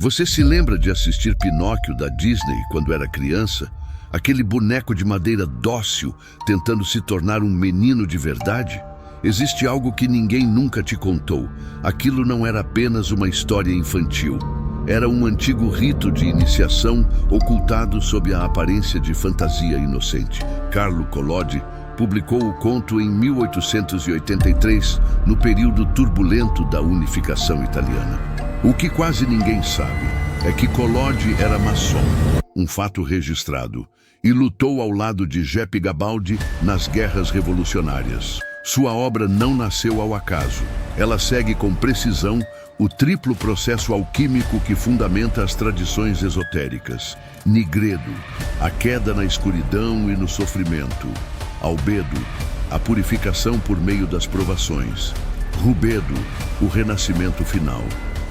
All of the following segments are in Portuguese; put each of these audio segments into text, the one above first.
Você se lembra de assistir Pinóquio da Disney quando era criança? Aquele boneco de madeira dócil tentando se tornar um menino de verdade? Existe algo que ninguém nunca te contou. Aquilo não era apenas uma história infantil. Era um antigo rito de iniciação ocultado sob a aparência de fantasia inocente. Carlo Collodi publicou o conto em 1883, no período turbulento da unificação italiana. O que quase ninguém sabe é que Collodi era maçom, um fato registrado, e lutou ao lado de Giuseppe Garibaldi nas guerras revolucionárias. Sua obra não nasceu ao acaso. Ela segue com precisão o triplo processo alquímico que fundamenta as tradições esotéricas. Nigredo, a queda na escuridão e no sofrimento. Albedo, a purificação por meio das provações. Rubedo, o renascimento final.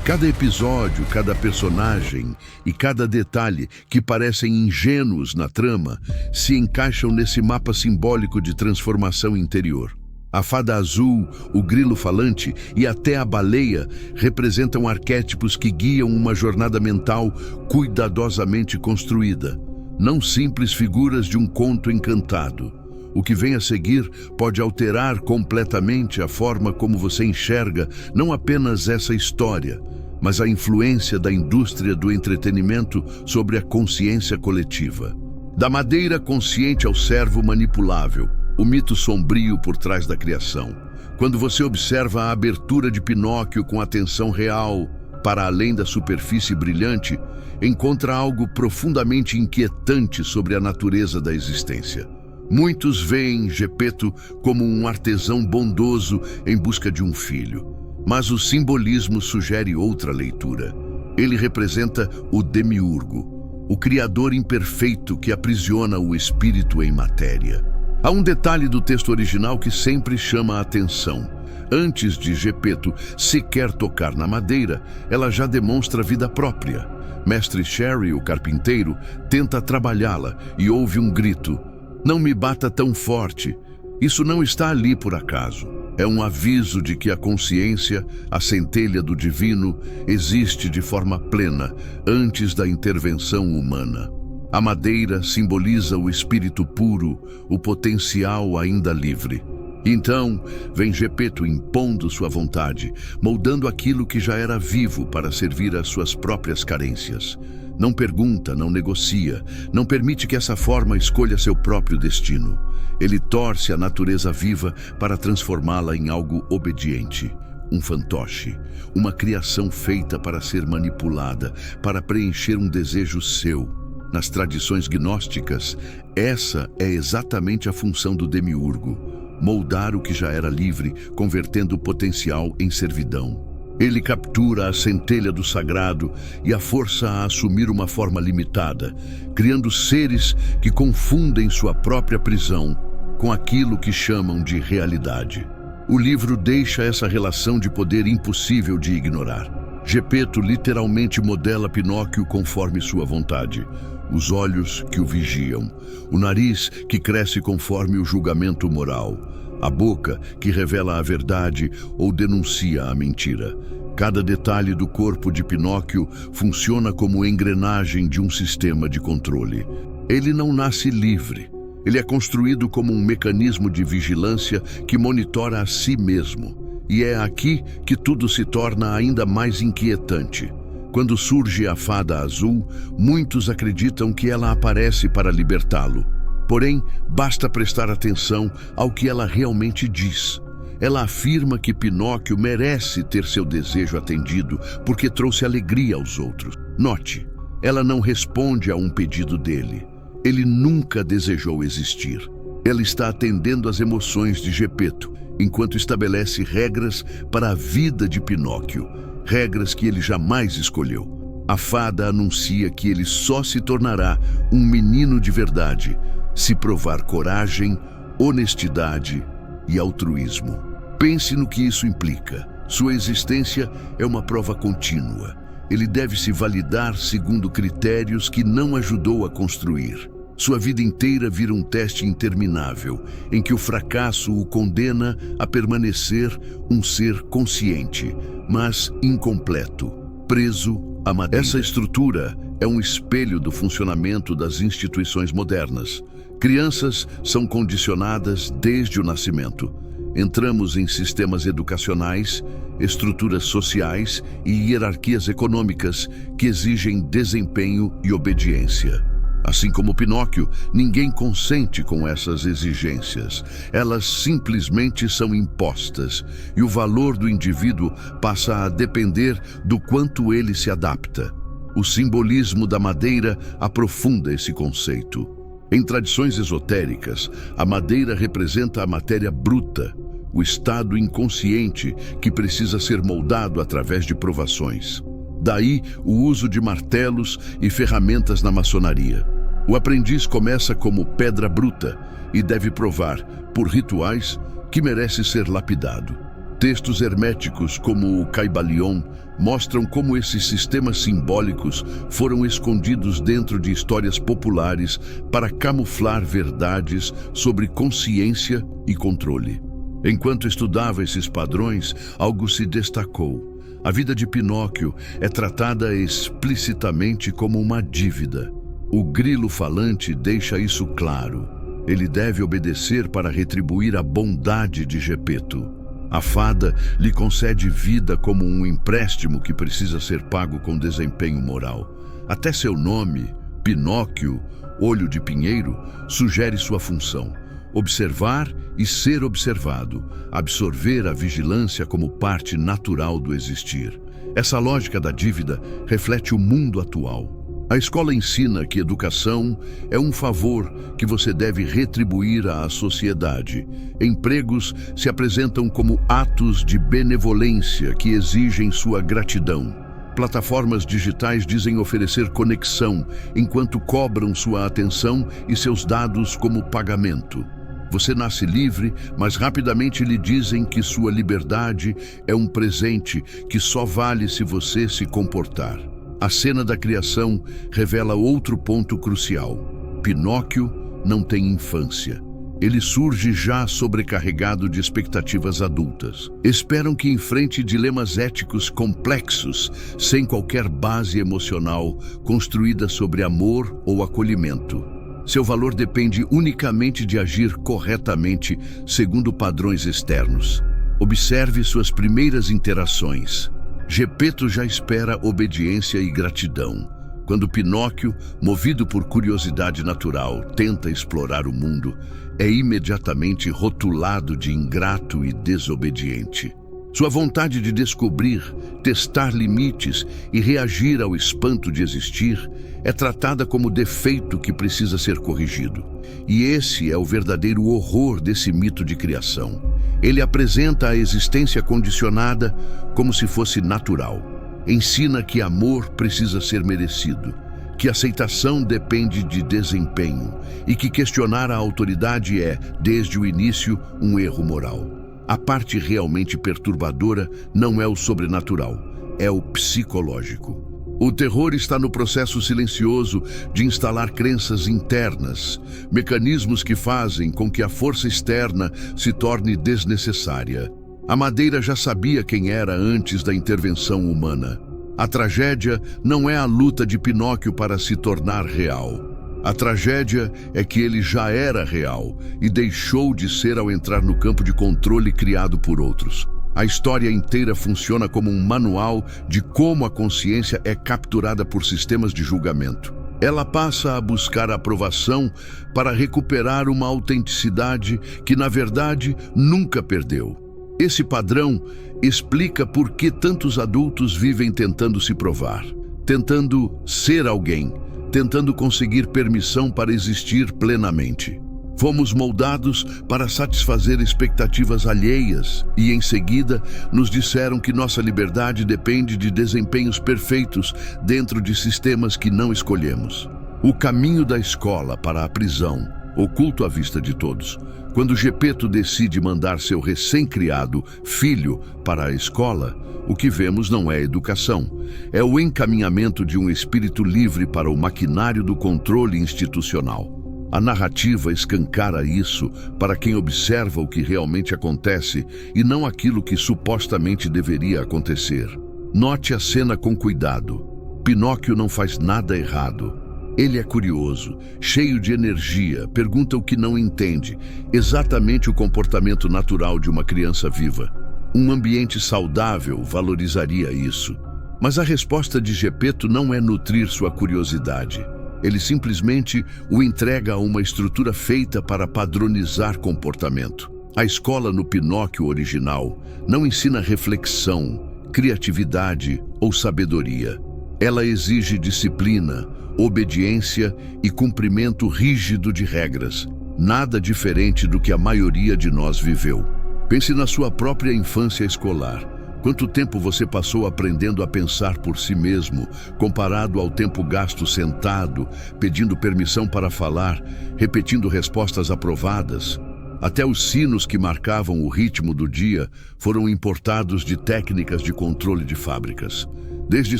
Cada episódio, cada personagem e cada detalhe que parecem ingênuos na trama se encaixam nesse mapa simbólico de transformação interior. A fada azul, o grilo falante e até a baleia representam arquétipos que guiam uma jornada mental cuidadosamente construída, não simples figuras de um conto encantado. O que vem a seguir pode alterar completamente a forma como você enxerga não apenas essa história, mas a influência da indústria do entretenimento sobre a consciência coletiva. Da madeira consciente ao servo manipulável, o mito sombrio por trás da criação. Quando você observa a abertura de Pinóquio com atenção real, para além da superfície brilhante, encontra algo profundamente inquietante sobre a natureza da existência. Muitos veem Geppetto como um artesão bondoso em busca de um filho, mas o simbolismo sugere outra leitura. Ele representa o demiurgo, o criador imperfeito que aprisiona o espírito em matéria. Há um detalhe do texto original que sempre chama a atenção. Antes de Geppetto sequer tocar na madeira, ela já demonstra vida própria. Mestre Sherry, o carpinteiro, tenta trabalhá-la e ouve um grito: "Não me bata tão forte." Isso não está ali por acaso. É um aviso de que a consciência, a centelha do divino, existe de forma plena antes da intervenção humana. A madeira simboliza o espírito puro, o potencial ainda livre. Então, vem Geppetto impondo sua vontade, moldando aquilo que já era vivo para servir às suas próprias carências. Não pergunta, não negocia, não permite que essa forma escolha seu próprio destino. Ele torce a natureza viva para transformá-la em algo obediente. Um fantoche, uma criação feita para ser manipulada, para preencher um desejo seu. Nas tradições gnósticas, essa é exatamente a função do demiurgo: moldar o que já era livre, convertendo o potencial em servidão. Ele captura a centelha do sagrado e a força a assumir uma forma limitada, criando seres que confundem sua própria prisão com aquilo que chamam de realidade. O livro deixa essa relação de poder impossível de ignorar. Geppetto literalmente modela Pinóquio conforme sua vontade. Os olhos que o vigiam, o nariz que cresce conforme o julgamento moral, a boca que revela a verdade ou denuncia a mentira. Cada detalhe do corpo de Pinóquio funciona como engrenagem de um sistema de controle. Ele não nasce livre. Ele é construído como um mecanismo de vigilância que monitora a si mesmo. E é aqui que tudo se torna ainda mais inquietante. Quando surge a fada azul, muitos acreditam que ela aparece para libertá-lo. Porém, basta prestar atenção ao que ela realmente diz. Ela afirma que Pinóquio merece ter seu desejo atendido porque trouxe alegria aos outros. Note, ela não responde a um pedido dele. Ele nunca desejou existir. Ela está atendendo às emoções de Geppetto, enquanto estabelece regras para a vida de Pinóquio. Regras que ele jamais escolheu. A fada anuncia que ele só se tornará um menino de verdade se provar coragem, honestidade e altruísmo. Pense no que isso implica. Sua existência é uma prova contínua. Ele deve se validar segundo critérios que não ajudou a construir. Sua vida inteira vira um teste interminável, em que o fracasso o condena a permanecer um ser consciente, mas incompleto, preso A madeira. Essa estrutura é um espelho do funcionamento das instituições modernas. Crianças são condicionadas desde o nascimento. Entramos em sistemas educacionais, estruturas sociais e hierarquias econômicas que exigem desempenho e obediência. Assim como Pinóquio, ninguém consente com essas exigências. Elas simplesmente são impostas, e o valor do indivíduo passa a depender do quanto ele se adapta. O simbolismo da madeira aprofunda esse conceito. Em tradições esotéricas, a madeira representa a matéria bruta, o estado inconsciente que precisa ser moldado através de provações. Daí o uso de martelos e ferramentas na maçonaria. O aprendiz começa como pedra bruta e deve provar, por rituais, que merece ser lapidado. Textos herméticos como o Caibalion mostram como esses sistemas simbólicos foram escondidos dentro de histórias populares para camuflar verdades sobre consciência e controle. Enquanto estudava esses padrões, algo se destacou. A vida de Pinóquio é tratada explicitamente como uma dívida. O grilo falante deixa isso claro. Ele deve obedecer para retribuir a bondade de Gepeto. A fada lhe concede vida como um empréstimo que precisa ser pago com desempenho moral. Até seu nome, Pinóquio, olho de pinheiro, sugere sua função: observar e ser observado, absorver a vigilância como parte natural do existir. Essa lógica da dívida reflete o mundo atual. A escola ensina que educação é um favor que você deve retribuir à sociedade. Empregos se apresentam como atos de benevolência que exigem sua gratidão. Plataformas digitais dizem oferecer conexão, enquanto cobram sua atenção e seus dados como pagamento. Você nasce livre, mas rapidamente lhe dizem que sua liberdade é um presente que só vale se você se comportar. A cena da criação revela outro ponto crucial. Pinóquio não tem infância. Ele surge já sobrecarregado de expectativas adultas. Esperam que enfrente dilemas éticos complexos, sem qualquer base emocional construída sobre amor ou acolhimento. Seu valor depende unicamente de agir corretamente segundo padrões externos. Observe suas primeiras interações. Gepeto já espera obediência e gratidão. Quando Pinóquio, movido por curiosidade natural, tenta explorar o mundo, é imediatamente rotulado de ingrato e desobediente. Sua vontade de descobrir, testar limites e reagir ao espanto de existir é tratada como defeito que precisa ser corrigido. E esse é o verdadeiro horror desse mito de criação. Ele apresenta a existência condicionada como se fosse natural. Ensina que amor precisa ser merecido, que aceitação depende de desempenho e que questionar a autoridade é, desde o início, um erro moral. A parte realmente perturbadora não é o sobrenatural, é o psicológico. O terror está no processo silencioso de instalar crenças internas, mecanismos que fazem com que a força externa se torne desnecessária. A madeira já sabia quem era antes da intervenção humana. A tragédia não é a luta de Pinóquio para se tornar real. A tragédia é que ele já era real e deixou de ser ao entrar no campo de controle criado por outros. A história inteira funciona como um manual de como a consciência é capturada por sistemas de julgamento. Ela passa a buscar aprovação para recuperar uma autenticidade que, na verdade, nunca perdeu. Esse padrão explica por que tantos adultos vivem tentando se provar, tentando ser alguém, tentando conseguir permissão para existir plenamente. Fomos moldados para satisfazer expectativas alheias e, em seguida, nos disseram que nossa liberdade depende de desempenhos perfeitos dentro de sistemas que não escolhemos. O caminho da escola para a prisão, oculto à vista de todos. Quando Gepeto decide mandar seu recém-criado filho para a escola, o que vemos não é educação. É o encaminhamento de um espírito livre para o maquinário do controle institucional. A narrativa escancara isso para quem observa o que realmente acontece e não aquilo que supostamente deveria acontecer. Note a cena com cuidado. Pinóquio não faz nada errado. Ele é curioso, cheio de energia, pergunta o que não entende, exatamente o comportamento natural de uma criança viva. Um ambiente saudável valorizaria isso. Mas a resposta de Gepeto não é nutrir sua curiosidade. Ele simplesmente o entrega a uma estrutura feita para padronizar comportamento. A escola no Pinóquio original não ensina reflexão, criatividade ou sabedoria. Ela exige disciplina, obediência e cumprimento rígido de regras, nada diferente do que a maioria de nós viveu. Pense na sua própria infância escolar. Quanto tempo você passou aprendendo a pensar por si mesmo, comparado ao tempo gasto sentado, pedindo permissão para falar, repetindo respostas aprovadas? Até os sinos que marcavam o ritmo do dia foram importados de técnicas de controle de fábricas. Desde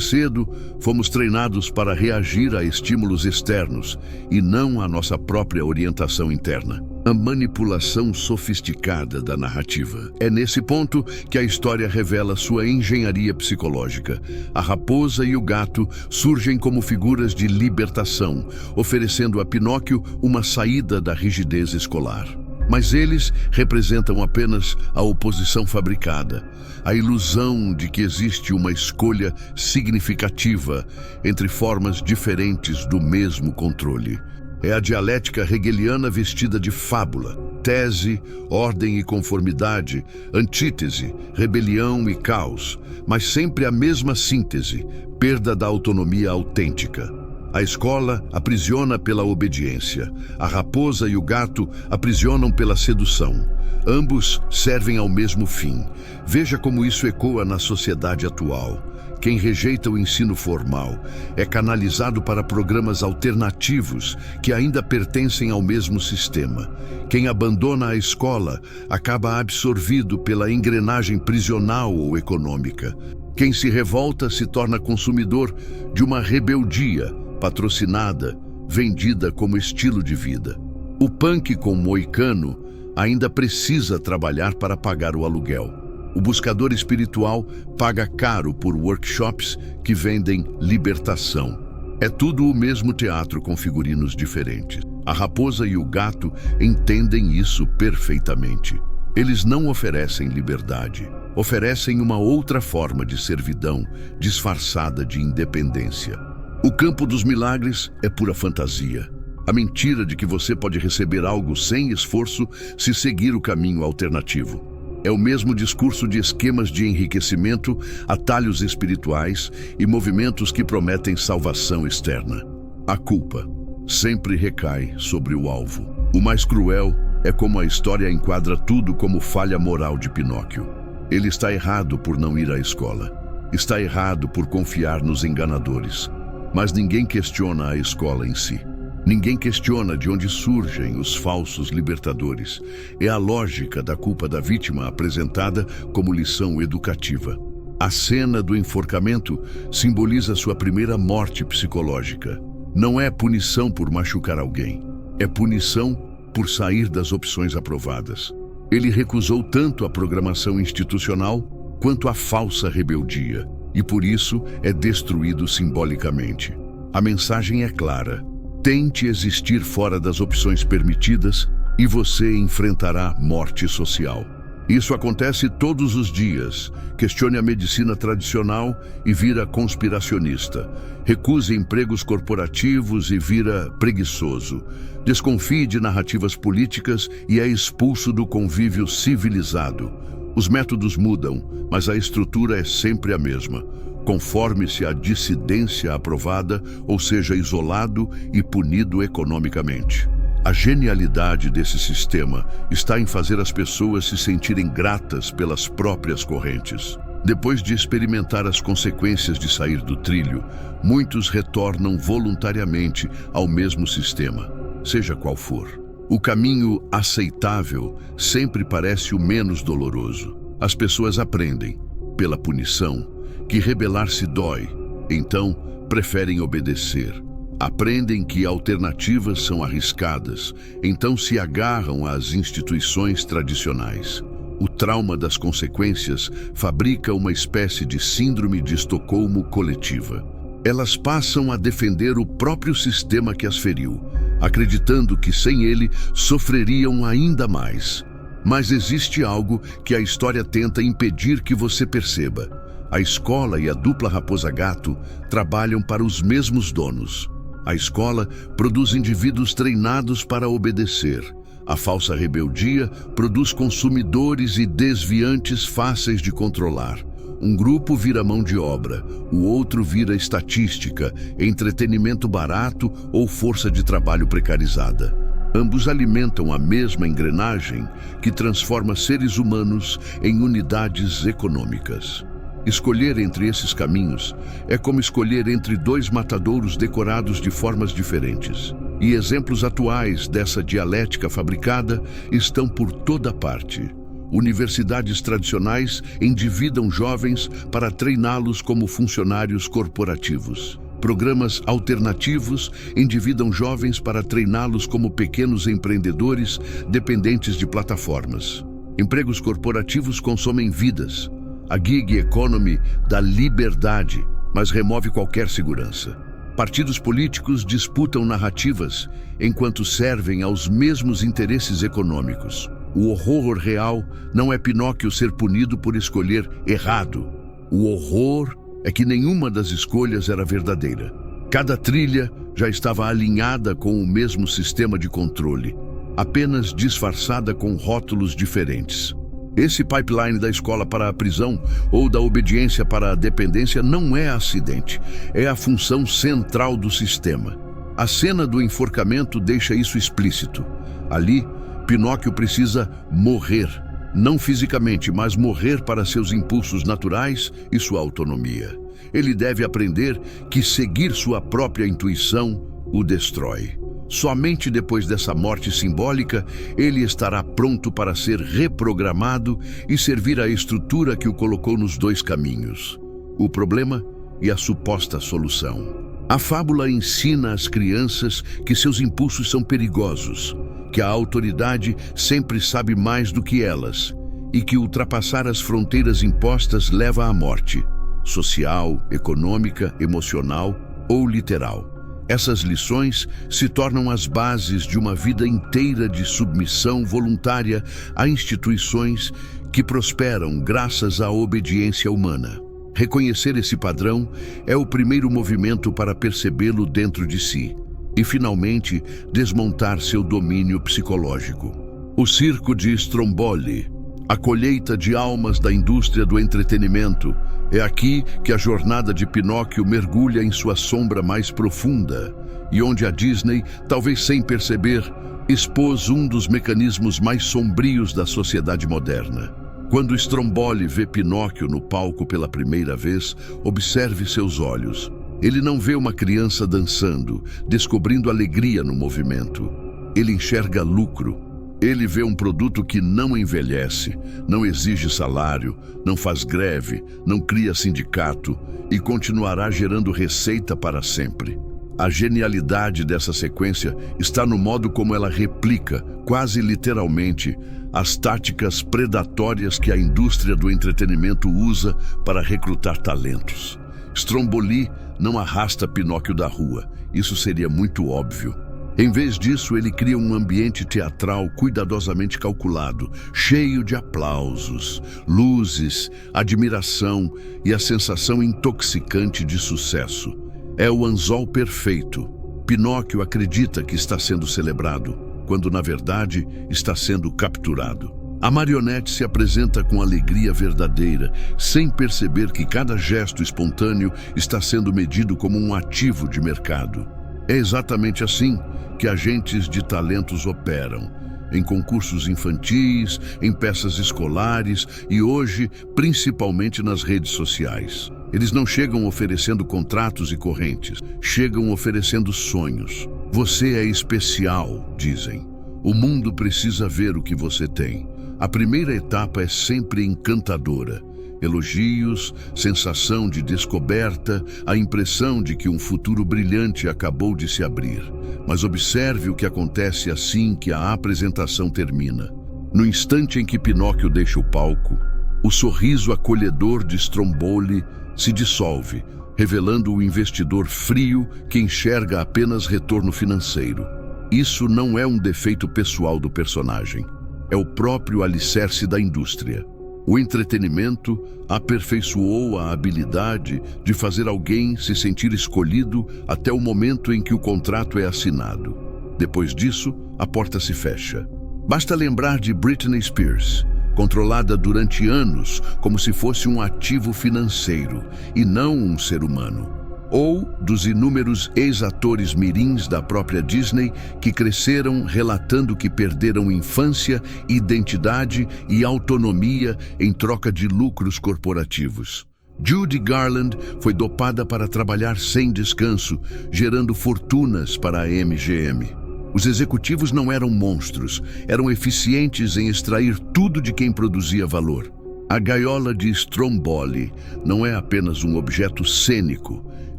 cedo, fomos treinados para reagir a estímulos externos e não à nossa própria orientação interna. A manipulação sofisticada da narrativa. É nesse ponto que a história revela sua engenharia psicológica. A raposa e o gato surgem como figuras de libertação, oferecendo a Pinóquio uma saída da rigidez escolar. Mas eles representam apenas a oposição fabricada, a ilusão de que existe uma escolha significativa entre formas diferentes do mesmo controle. É a dialética hegeliana vestida de fábula, tese, ordem e conformidade, antítese, rebelião e caos, mas sempre a mesma síntese, perda da autonomia autêntica. A escola aprisiona pela obediência. A raposa e o gato aprisionam pela sedução. Ambos servem ao mesmo fim. Veja como isso ecoa na sociedade atual. Quem rejeita o ensino formal é canalizado para programas alternativos que ainda pertencem ao mesmo sistema. Quem abandona a escola acaba absorvido pela engrenagem prisional ou econômica. Quem se revolta se torna consumidor de uma rebeldia patrocinada, vendida como estilo de vida. O punk com moicano ainda precisa trabalhar para pagar o aluguel. O buscador espiritual paga caro por workshops que vendem libertação. É tudo o mesmo teatro com figurinos diferentes. A raposa e o gato entendem isso perfeitamente. Eles não oferecem liberdade, oferecem uma outra forma de servidão disfarçada de independência. O campo dos milagres é pura fantasia. A mentira de que você pode receber algo sem esforço se seguir o caminho alternativo. É o mesmo discurso de esquemas de enriquecimento, atalhos espirituais e movimentos que prometem salvação externa. A culpa sempre recai sobre o alvo. O mais cruel é como a história enquadra tudo como falha moral de Pinóquio. Ele está errado por não ir à escola. Está errado por confiar nos enganadores. Mas ninguém questiona a escola em si. Ninguém questiona de onde surgem os falsos libertadores. É a lógica da culpa da vítima apresentada como lição educativa. A cena do enforcamento simboliza sua primeira morte psicológica. Não é punição por machucar alguém. É punição por sair das opções aprovadas. Ele recusou tanto a programação institucional quanto a falsa rebeldia. E por isso é destruído simbolicamente. A mensagem é clara. Tente existir fora das opções permitidas e você enfrentará morte social. Isso acontece todos os dias. Questione a medicina tradicional e vira conspiracionista. Recuse empregos corporativos e vira preguiçoso. Desconfie de narrativas políticas e é expulso do convívio civilizado. Os métodos mudam, mas a estrutura é sempre a mesma. Conforme-se à dissidência aprovada, ou seja, isolado e punido economicamente. A genialidade desse sistema está em fazer as pessoas se sentirem gratas pelas próprias correntes. Depois de experimentar as consequências de sair do trilho, muitos retornam voluntariamente ao mesmo sistema, seja qual for. O caminho aceitável sempre parece o menos doloroso. As pessoas aprendem, pela punição, que rebelar-se dói, então preferem obedecer. Aprendem que alternativas são arriscadas, então se agarram às instituições tradicionais. O trauma das consequências fabrica uma espécie de síndrome de Estocolmo coletiva. Elas passam a defender o próprio sistema que as feriu, acreditando que sem ele sofreriam ainda mais. Mas existe algo que a história tenta impedir que você perceba. A escola e a dupla raposa-gato trabalham para os mesmos donos. A escola produz indivíduos treinados para obedecer. A falsa rebeldia produz consumidores e desviantes fáceis de controlar. Um grupo vira mão de obra, o outro vira estatística, entretenimento barato ou força de trabalho precarizada. Ambos alimentam a mesma engrenagem que transforma seres humanos em unidades econômicas. Escolher entre esses caminhos é como escolher entre dois matadouros decorados de formas diferentes. E exemplos atuais dessa dialética fabricada estão por toda parte. Universidades tradicionais endividam jovens para treiná-los como funcionários corporativos. Programas alternativos endividam jovens para treiná-los como pequenos empreendedores dependentes de plataformas. Empregos corporativos consomem vidas. A gig economy dá liberdade, mas remove qualquer segurança. Partidos políticos disputam narrativas enquanto servem aos mesmos interesses econômicos. O horror real não é Pinóquio ser punido por escolher errado. O horror é que nenhuma das escolhas era verdadeira. Cada trilha já estava alinhada com o mesmo sistema de controle, apenas disfarçada com rótulos diferentes. Esse pipeline da escola para a prisão ou da obediência para a dependência não é acidente, é a função central do sistema. A cena do enforcamento deixa isso explícito. Ali, Pinóquio precisa morrer, não fisicamente, mas morrer para seus impulsos naturais e sua autonomia. Ele deve aprender que seguir sua própria intuição o destrói. Somente depois dessa morte simbólica, ele estará pronto para ser reprogramado e servir à estrutura que o colocou nos dois caminhos: o problema e a suposta solução. A fábula ensina às crianças que seus impulsos são perigosos, que a autoridade sempre sabe mais do que elas e que ultrapassar as fronteiras impostas leva à morte, social, econômica, emocional ou literal. Essas lições se tornam as bases de uma vida inteira de submissão voluntária a instituições que prosperam graças à obediência humana. Reconhecer esse padrão é o primeiro movimento para percebê-lo dentro de si e, finalmente, desmontar seu domínio psicológico. O circo de Stromboli, a colheita de almas da indústria do entretenimento. É aqui que a jornada de Pinóquio mergulha em sua sombra mais profunda e onde a Disney, talvez sem perceber, expôs um dos mecanismos mais sombrios da sociedade moderna. Quando Stromboli vê Pinóquio no palco pela primeira vez, observe seus olhos. Ele não vê uma criança dançando, descobrindo alegria no movimento. Ele enxerga lucro. Ele vê um produto que não envelhece, não exige salário, não faz greve, não cria sindicato e continuará gerando receita para sempre. A genialidade dessa sequência está no modo como ela replica, quase literalmente, as táticas predatórias que a indústria do entretenimento usa para recrutar talentos. Stromboli não arrasta Pinóquio da rua, isso seria muito óbvio. Em vez disso, ele cria um ambiente teatral cuidadosamente calculado, cheio de aplausos, luzes, admiração e a sensação intoxicante de sucesso. É o anzol perfeito. Pinóquio acredita que está sendo celebrado, quando na verdade está sendo capturado. A marionete se apresenta com alegria verdadeira, sem perceber que cada gesto espontâneo está sendo medido como um ativo de mercado. É exatamente assim que agentes de talentos operam, em concursos infantis, em peças escolares e hoje, principalmente nas redes sociais. Eles não chegam oferecendo contratos e correntes, chegam oferecendo sonhos. Você é especial, dizem. O mundo precisa ver o que você tem. A primeira etapa é sempre encantadora. Elogios, sensação de descoberta, a impressão de que um futuro brilhante acabou de se abrir. Mas observe o que acontece assim que a apresentação termina. No instante em que Pinóquio deixa o palco, o sorriso acolhedor de Stromboli se dissolve, revelando o investidor frio que enxerga apenas retorno financeiro. Isso não é um defeito pessoal do personagem, é o próprio alicerce da indústria. O entretenimento aperfeiçoou a habilidade de fazer alguém se sentir escolhido até o momento em que o contrato é assinado. Depois disso, a porta se fecha. Basta lembrar de Britney Spears, controlada durante anos como se fosse um ativo financeiro e não um ser humano. Ou dos inúmeros ex-atores mirins da própria Disney que cresceram relatando que perderam infância, identidade e autonomia em troca de lucros corporativos. Judy Garland foi dopada para trabalhar sem descanso, gerando fortunas para a MGM. Os executivos não eram monstros, eram eficientes em extrair tudo de quem produzia valor. A gaiola de Stromboli não é apenas um objeto cênico,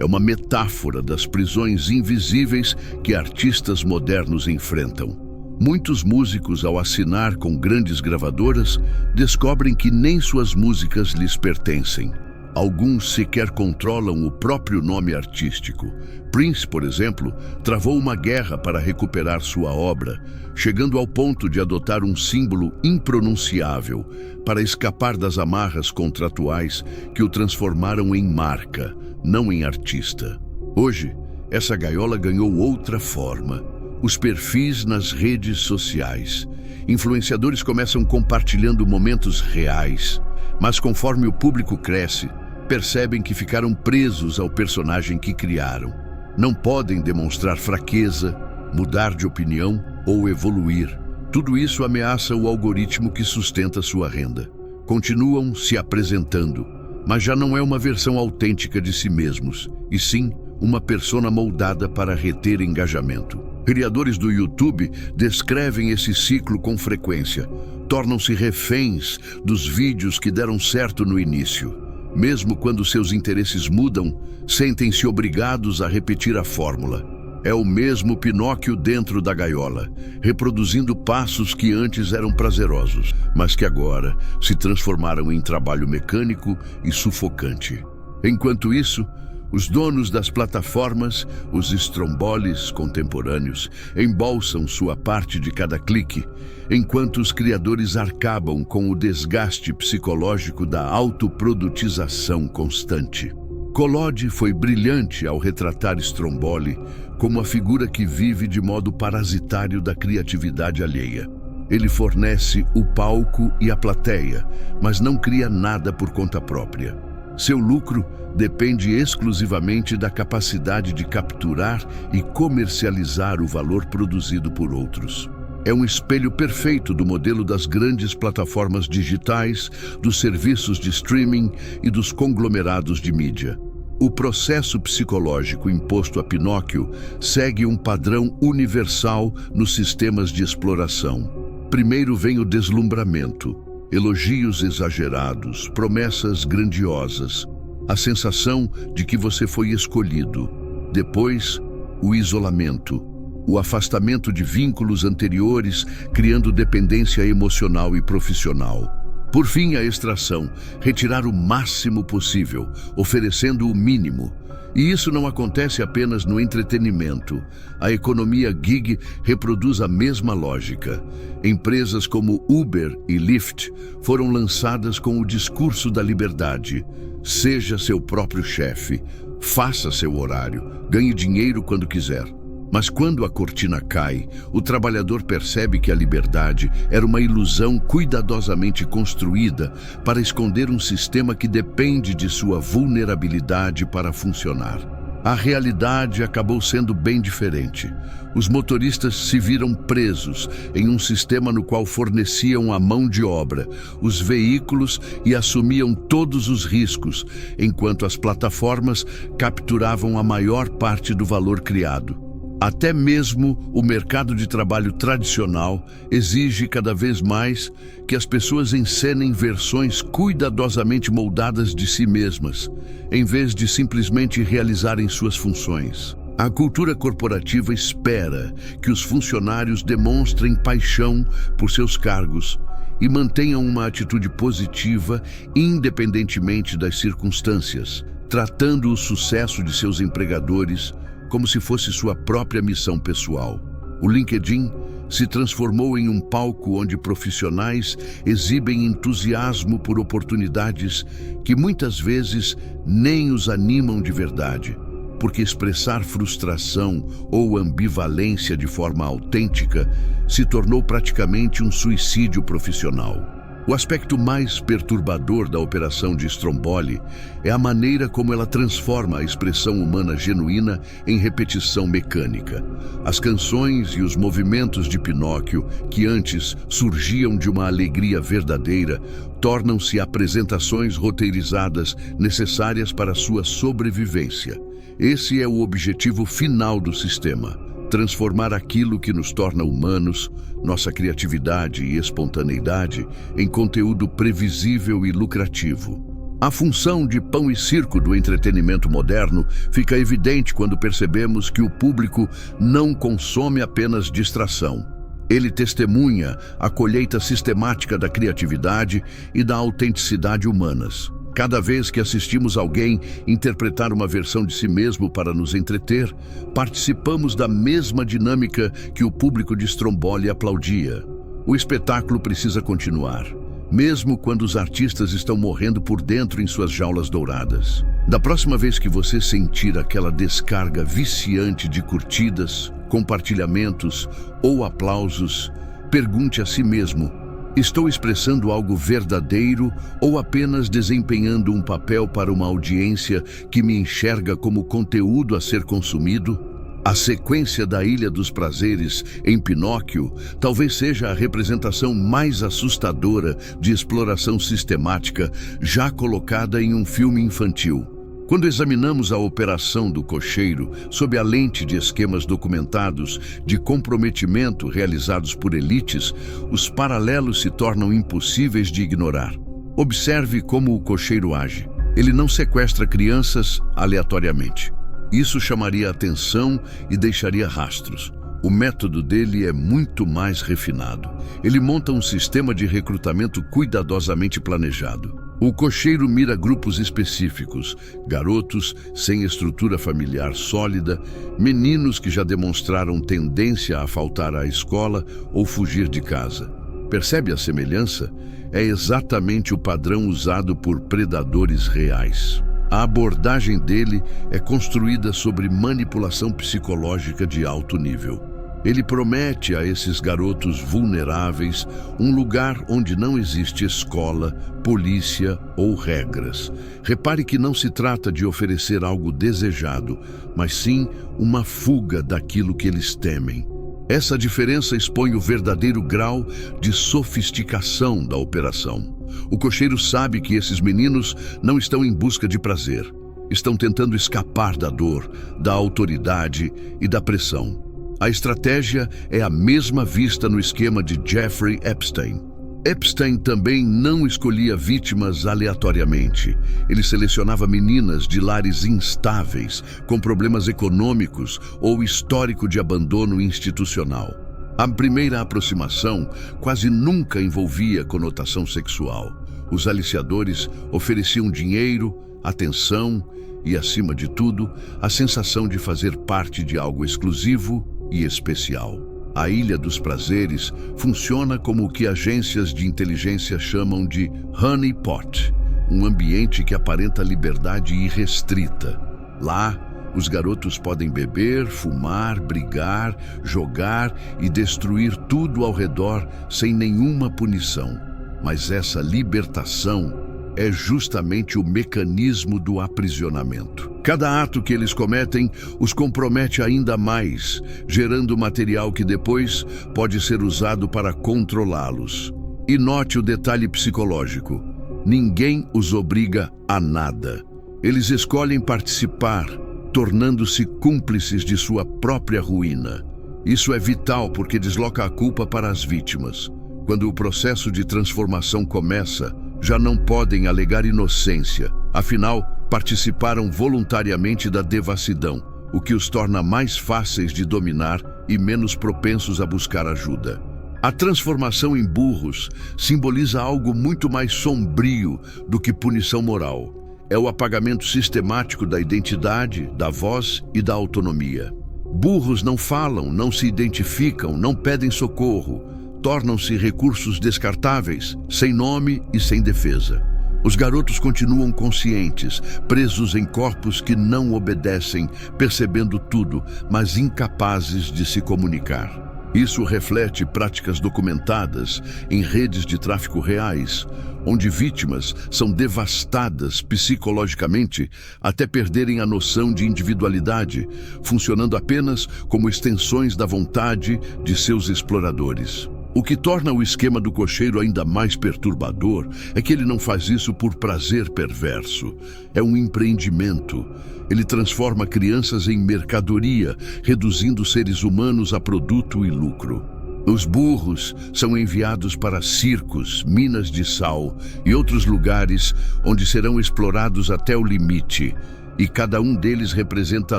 é uma metáfora das prisões invisíveis que artistas modernos enfrentam. Muitos músicos, ao assinar com grandes gravadoras, descobrem que nem suas músicas lhes pertencem. Alguns sequer controlam o próprio nome artístico. Prince, por exemplo, travou uma guerra para recuperar sua obra, chegando ao ponto de adotar um símbolo impronunciável para escapar das amarras contratuais que o transformaram em marca, não em artista. Hoje, essa gaiola ganhou outra forma. Os perfis nas redes sociais. Influenciadores começam compartilhando momentos reais, mas conforme o público cresce, percebem que ficaram presos ao personagem que criaram. Não podem demonstrar fraqueza, mudar de opinião ou evoluir. Tudo isso ameaça o algoritmo que sustenta sua renda. Continuam se apresentando, mas já não é uma versão autêntica de si mesmos, e sim uma persona moldada para reter engajamento. Criadores do YouTube descrevem esse ciclo com frequência. Tornam-se reféns dos vídeos que deram certo no início. Mesmo quando seus interesses mudam, sentem-se obrigados a repetir a fórmula. É o mesmo Pinóquio dentro da gaiola, reproduzindo passos que antes eram prazerosos, mas que agora se transformaram em trabalho mecânico e sufocante. Enquanto isso, os donos das plataformas, os Strombolis contemporâneos, embolsam sua parte de cada clique, enquanto os criadores arcabam com o desgaste psicológico da autoprodutização constante. Collodi foi brilhante ao retratar Stromboli como a figura que vive de modo parasitário da criatividade alheia. Ele fornece o palco e a plateia, mas não cria nada por conta própria. Seu lucro depende exclusivamente da capacidade de capturar e comercializar o valor produzido por outros. É um espelho perfeito do modelo das grandes plataformas digitais, dos serviços de streaming e dos conglomerados de mídia. O processo psicológico imposto a Pinóquio segue um padrão universal nos sistemas de exploração. Primeiro vem o deslumbramento, elogios exagerados, promessas grandiosas, a sensação de que você foi escolhido. Depois, o isolamento, o afastamento de vínculos anteriores, criando dependência emocional e profissional. Por fim, a extração, retirar o máximo possível, oferecendo o mínimo. E isso não acontece apenas no entretenimento. A economia gig reproduz a mesma lógica. Empresas como Uber e Lyft foram lançadas com o discurso da liberdade. Seja seu próprio chefe, faça seu horário, ganhe dinheiro quando quiser. Mas quando a cortina cai, o trabalhador percebe que a liberdade era uma ilusão cuidadosamente construída para esconder um sistema que depende de sua vulnerabilidade para funcionar. A realidade acabou sendo bem diferente. Os motoristas se viram presos em um sistema no qual forneciam a mão de obra, os veículos e assumiam todos os riscos, enquanto as plataformas capturavam a maior parte do valor criado. Até mesmo o mercado de trabalho tradicional exige cada vez mais que as pessoas encenem versões cuidadosamente moldadas de si mesmas, em vez de simplesmente realizarem suas funções. A cultura corporativa espera que os funcionários demonstrem paixão por seus cargos e mantenham uma atitude positiva independentemente das circunstâncias. tratando o sucesso de seus empregadores como se fosse sua própria missão pessoal. O LinkedIn se transformou em um palco onde profissionais exibem entusiasmo por oportunidades que muitas vezes nem os animam de verdade, porque expressar frustração ou ambivalência de forma autêntica se tornou praticamente um suicídio profissional. O aspecto mais perturbador da operação de Stromboli é a maneira como ela transforma a expressão humana genuína em repetição mecânica. As canções e os movimentos de Pinóquio, que antes surgiam de uma alegria verdadeira, tornam-se apresentações roteirizadas necessárias para sua sobrevivência. Esse é o objetivo final do sistema: transformar aquilo que nos torna humanos, nossa criatividade e espontaneidade, em conteúdo previsível e lucrativo. A função de pão e circo do entretenimento moderno fica evidente quando percebemos que o público não consome apenas distração. Ele testemunha a colheita sistemática da criatividade e da autenticidade humanas. Cada vez que assistimos alguém interpretar uma versão de si mesmo para nos entreter, participamos da mesma dinâmica que o público de Stromboli aplaudia. O espetáculo precisa continuar, mesmo quando os artistas estão morrendo por dentro em suas jaulas douradas. Da próxima vez que você sentir aquela descarga viciante de curtidas, compartilhamentos ou aplausos, pergunte a si mesmo: estou expressando algo verdadeiro ou apenas desempenhando um papel para uma audiência que me enxerga como conteúdo a ser consumido? A sequência da Ilha dos Prazeres em Pinóquio talvez seja a representação mais assustadora de exploração sistemática já colocada em um filme infantil. Quando examinamos a operação do cocheiro sob a lente de esquemas documentados de comprometimento realizados por elites, os paralelos se tornam impossíveis de ignorar. Observe como o cocheiro age. Ele não sequestra crianças aleatoriamente. Isso chamaria atenção e deixaria rastros. O método dele é muito mais refinado. Ele monta um sistema de recrutamento cuidadosamente planejado. O cocheiro mira grupos específicos: garotos sem estrutura familiar sólida, meninos que já demonstraram tendência a faltar à escola ou fugir de casa. Percebe a semelhança? É exatamente o padrão usado por predadores reais. A abordagem dele é construída sobre manipulação psicológica de alto nível. Ele promete a esses garotos vulneráveis um lugar onde não existe escola, polícia ou regras. Repare que não se trata de oferecer algo desejado, mas sim uma fuga daquilo que eles temem. Essa diferença expõe o verdadeiro grau de sofisticação da operação. O cocheiro sabe que esses meninos não estão em busca de prazer. Estão tentando escapar da dor, da autoridade e da pressão. A estratégia é a mesma vista no esquema de Jeffrey Epstein. Epstein também não escolhia vítimas aleatoriamente. Ele selecionava meninas de lares instáveis, com problemas econômicos ou histórico de abandono institucional. A primeira aproximação quase nunca envolvia conotação sexual. Os aliciadores ofereciam dinheiro, atenção e, acima de tudo, a sensação de fazer parte de algo exclusivo e especial. A Ilha dos Prazeres funciona como o que agências de inteligência chamam de honey pot, um ambiente que aparenta liberdade irrestrita. Lá, os garotos podem beber, fumar, brigar, jogar e destruir tudo ao redor sem nenhuma punição. Mas essa libertação é justamente o mecanismo do aprisionamento. Cada ato que eles cometem os compromete ainda mais, gerando material que depois pode ser usado para controlá-los. E note o detalhe psicológico: ninguém os obriga a nada. Eles escolhem participar, tornando-se cúmplices de sua própria ruína. Isso é vital porque desloca a culpa para as vítimas. Quando o processo de transformação começa, já não podem alegar inocência, afinal, participaram voluntariamente da devassidão, o que os torna mais fáceis de dominar e menos propensos a buscar ajuda. A transformação em burros simboliza algo muito mais sombrio do que punição moral. é o apagamento sistemático da identidade, da voz e da autonomia. Burros não falam, não se identificam, não pedem socorro, tornam-se recursos descartáveis, sem nome e sem defesa. Os garotos continuam conscientes, presos em corpos que não obedecem, percebendo tudo, mas incapazes de se comunicar. Isso reflete práticas documentadas em redes de tráfico reais, onde vítimas são devastadas psicologicamente até perderem a noção de individualidade, funcionando apenas como extensões da vontade de seus exploradores. O que torna o esquema do cocheiro ainda mais perturbador é que ele não faz isso por prazer perverso. É um empreendimento. Ele transforma crianças em mercadoria, reduzindo seres humanos a produto e lucro. Os burros são enviados para circos, minas de sal e outros lugares onde serão explorados até o limite, e cada um deles representa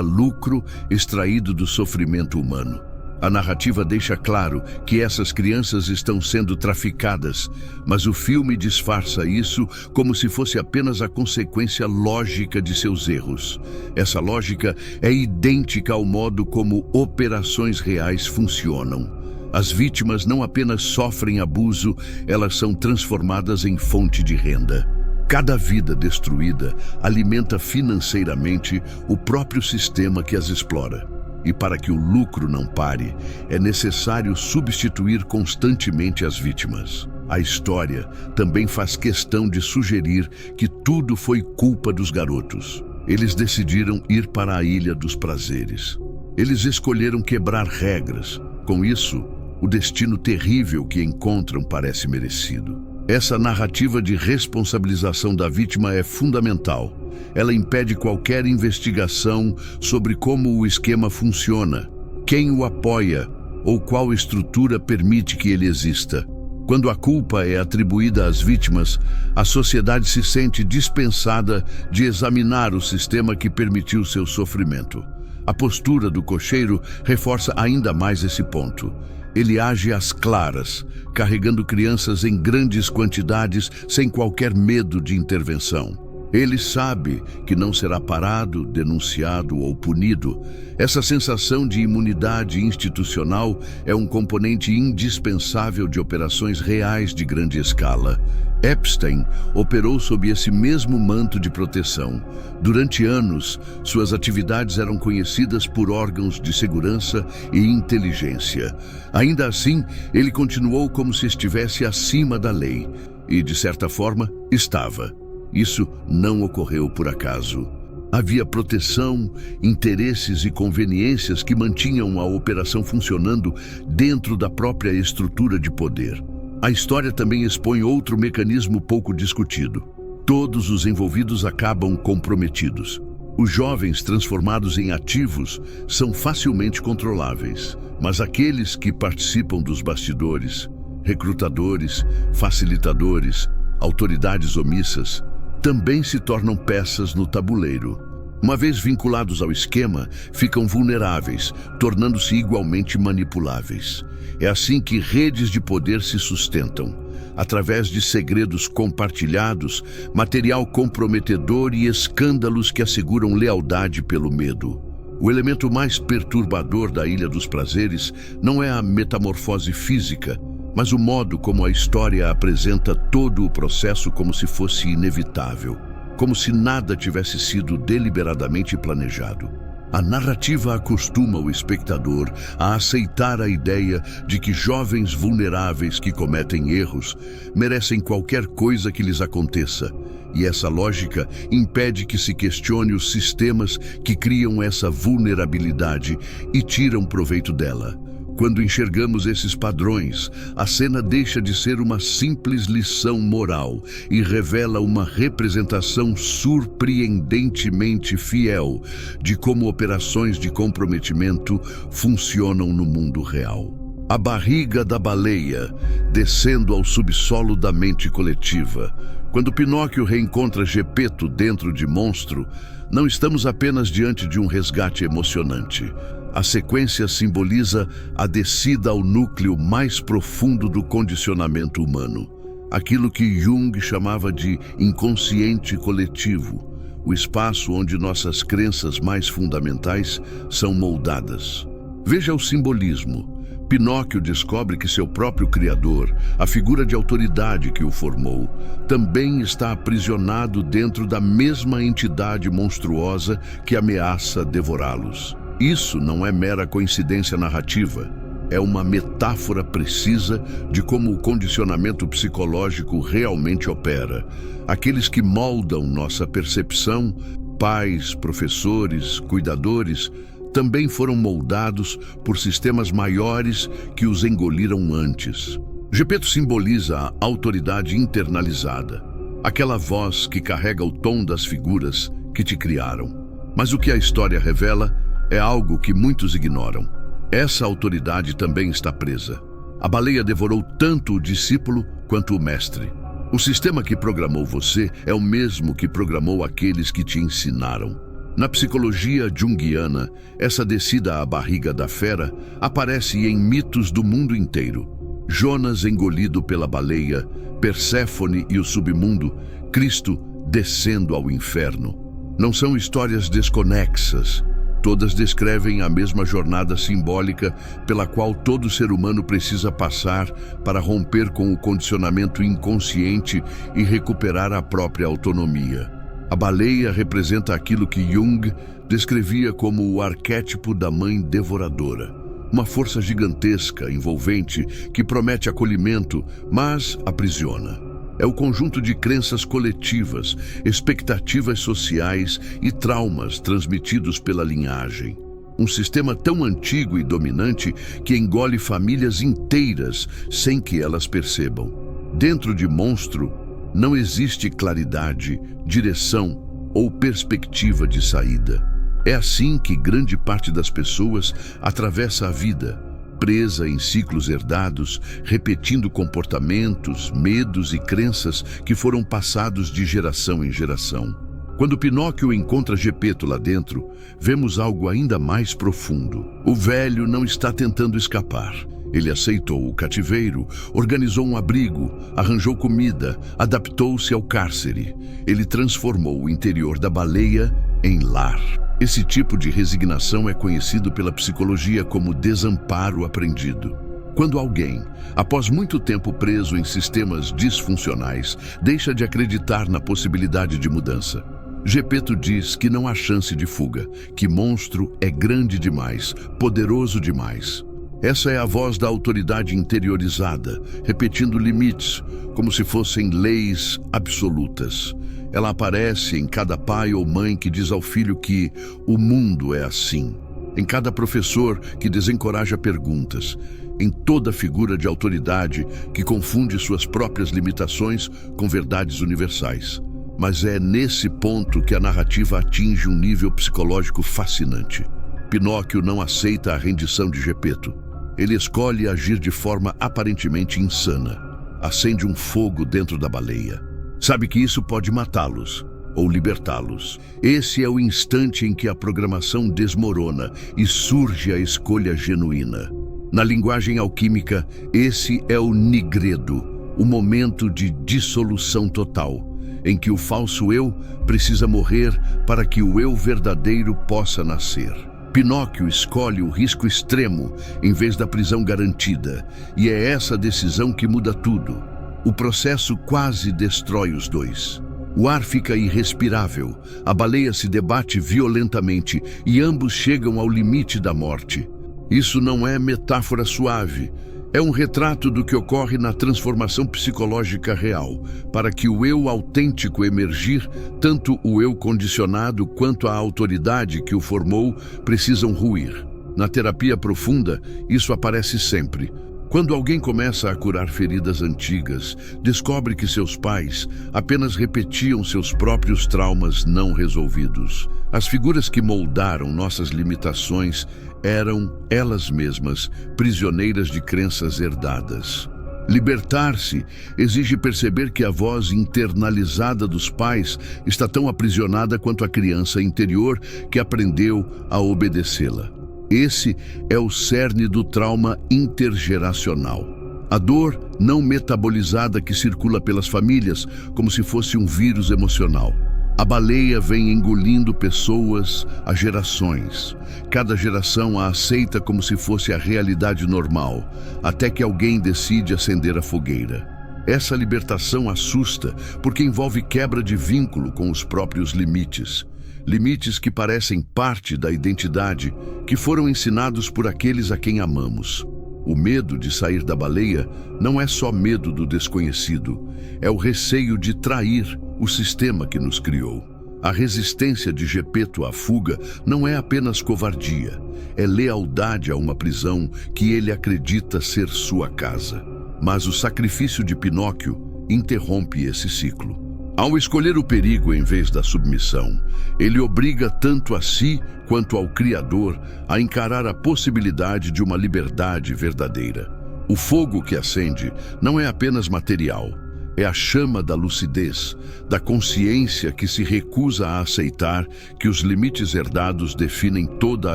lucro extraído do sofrimento humano. A narrativa deixa claro que essas crianças estão sendo traficadas, mas o filme disfarça isso como se fosse apenas a consequência lógica de seus erros. Essa lógica é idêntica ao modo como operações reais funcionam. As vítimas não apenas sofrem abuso, elas são transformadas em fonte de renda. Cada vida destruída alimenta financeiramente o próprio sistema que as explora. E para que o lucro não pare, é necessário substituir constantemente as vítimas. A história também faz questão de sugerir que tudo foi culpa dos garotos. Eles decidiram ir para a Ilha dos Prazeres. Eles escolheram quebrar regras. Com isso, o destino terrível que encontram parece merecido. Essa narrativa de responsabilização da vítima é fundamental. Ela impede qualquer investigação sobre como o esquema funciona, quem o apoia ou qual estrutura permite que ele exista. Quando a culpa é atribuída às vítimas, a sociedade se sente dispensada de examinar o sistema que permitiu seu sofrimento. A postura do cocheiro reforça ainda mais esse ponto. Ele age às claras, carregando crianças em grandes quantidades sem qualquer medo de intervenção. Ele sabe que não será parado, denunciado ou punido. Essa sensação de imunidade institucional é um componente indispensável de operações reais de grande escala. Epstein operou sob esse mesmo manto de proteção. Durante anos, suas atividades eram conhecidas por órgãos de segurança e inteligência. Ainda assim, ele continuou como se estivesse acima da lei. E, de certa forma, estava. Isso não ocorreu por acaso. Havia proteção, interesses e conveniências que mantinham a operação funcionando dentro da própria estrutura de poder. A história também expõe outro mecanismo pouco discutido. Todos os envolvidos acabam comprometidos. Os jovens transformados em ativos são facilmente controláveis, mas aqueles que participam dos bastidores, recrutadores, facilitadores, autoridades omissas, também se tornam peças no tabuleiro. Uma vez vinculados ao esquema, ficam vulneráveis, tornando-se igualmente manipuláveis. É assim que redes de poder se sustentam, através de segredos compartilhados, material comprometedor e escândalos que asseguram lealdade pelo medo. O elemento mais perturbador da Ilha dos Prazeres não é a metamorfose física, mas o modo como a história apresenta todo o processo como se fosse inevitável, como se nada tivesse sido deliberadamente planejado. A narrativa acostuma o espectador a aceitar a ideia de que jovens vulneráveis que cometem erros merecem qualquer coisa que lhes aconteça, e essa lógica impede que se questione os sistemas que criam essa vulnerabilidade e tiram proveito dela. Quando enxergamos esses padrões, a cena deixa de ser uma simples lição moral e revela uma representação surpreendentemente fiel de como operações de comprometimento funcionam no mundo real. A barriga da baleia, descendo ao subsolo da mente coletiva. Quando Pinóquio reencontra Gepeto dentro de Monstro, não estamos apenas diante de um resgate emocionante. A sequência simboliza a descida ao núcleo mais profundo do condicionamento humano, aquilo que Jung chamava de inconsciente coletivo, o espaço onde nossas crenças mais fundamentais são moldadas. Veja o simbolismo. Pinóquio descobre que seu próprio criador, a figura de autoridade que o formou, também está aprisionado dentro da mesma entidade monstruosa que ameaça devorá-los. Isso não é mera coincidência narrativa. É uma metáfora precisa de como o condicionamento psicológico realmente opera. Aqueles que moldam nossa percepção, pais, professores, cuidadores, também foram moldados por sistemas maiores que os engoliram antes. Gepeto simboliza a autoridade internalizada, aquela voz que carrega o tom das figuras que te criaram. Mas o que a história revela é algo que muitos ignoram. Essa autoridade também está presa. A baleia devorou tanto o discípulo quanto o mestre. O sistema que programou você é o mesmo que programou aqueles que te ensinaram. Na psicologia junguiana, essa descida à barriga da fera aparece em mitos do mundo inteiro. Jonas engolido pela baleia, Perséfone e o submundo, Cristo descendo ao inferno. Não são histórias desconexas. Todas descrevem a mesma jornada simbólica pela qual todo ser humano precisa passar para romper com o condicionamento inconsciente e recuperar a própria autonomia. A baleia representa aquilo que Jung descrevia como o arquétipo da mãe devoradora. Uma força gigantesca, envolvente, que promete acolhimento, mas aprisiona. É o conjunto de crenças coletivas, expectativas sociais e traumas transmitidos pela linhagem. Um sistema tão antigo e dominante que engole famílias inteiras sem que elas percebam. Dentro de monstro, não existe claridade, direção ou perspectiva de saída. É assim que grande parte das pessoas atravessa a vida, presa em ciclos herdados, repetindo comportamentos, medos e crenças que foram passados de geração em geração. Quando Pinóquio encontra Gepeto lá dentro, vemos algo ainda mais profundo. O velho não está tentando escapar. Ele aceitou o cativeiro, organizou um abrigo, arranjou comida, adaptou-se ao cárcere. Ele transformou o interior da baleia em lar. Esse tipo de resignação é conhecido pela psicologia como desamparo aprendido. Quando alguém, após muito tempo preso em sistemas disfuncionais, deixa de acreditar na possibilidade de mudança. Gepeto diz que não há chance de fuga, que monstro é grande demais, poderoso demais. Essa é a voz da autoridade interiorizada, repetindo limites, como se fossem leis absolutas. Ela aparece em cada pai ou mãe que diz ao filho que o mundo é assim, em cada professor que desencoraja perguntas, em toda figura de autoridade que confunde suas próprias limitações com verdades universais. Mas é nesse ponto que a narrativa atinge um nível psicológico fascinante. Pinóquio não aceita a rendição de Gepeto. Ele escolhe agir de forma aparentemente insana. Acende um fogo dentro da baleia. Sabe que isso pode matá-los ou libertá-los. Esse é o instante em que a programação desmorona e surge a escolha genuína. Na linguagem alquímica, esse é o nigredo, o momento de dissolução total, em que o falso eu precisa morrer para que o eu verdadeiro possa nascer. Pinóquio escolhe o risco extremo em vez da prisão garantida, e é essa decisão que muda tudo. O processo quase destrói os dois. O ar fica irrespirável, a baleia se debate violentamente e ambos chegam ao limite da morte. Isso não é metáfora suave, é um retrato do que ocorre na transformação psicológica real. Para que o eu autêntico emergir, tanto o eu condicionado quanto a autoridade que o formou precisam ruir. Na terapia profunda, isso aparece sempre. Quando alguém começa a curar feridas antigas, descobre que seus pais apenas repetiam seus próprios traumas não resolvidos. As figuras que moldaram nossas limitações eram, elas mesmas, prisioneiras de crenças herdadas. Libertar-se exige perceber que a voz internalizada dos pais está tão aprisionada quanto a criança interior que aprendeu a obedecê-la. Esse é o cerne do trauma intergeracional. A dor não metabolizada que circula pelas famílias como se fosse um vírus emocional. A baleia vem engolindo pessoas há gerações. Cada geração a aceita como se fosse a realidade normal, até que alguém decide acender a fogueira. Essa libertação assusta, porque envolve quebra de vínculo com os próprios limites. Limites que parecem parte da identidade, que foram ensinados por aqueles a quem amamos. O medo de sair da baleia não é só medo do desconhecido, é o receio de trair o sistema que nos criou. A resistência de Gepeto à fuga não é apenas covardia, é lealdade a uma prisão que ele acredita ser sua casa. Mas o sacrifício de Pinóquio interrompe esse ciclo. Ao escolher o perigo em vez da submissão, ele obriga tanto a si quanto ao Criador a encarar a possibilidade de uma liberdade verdadeira. O fogo que acende não é apenas material, é a chama da lucidez, da consciência que se recusa a aceitar que os limites herdados definem toda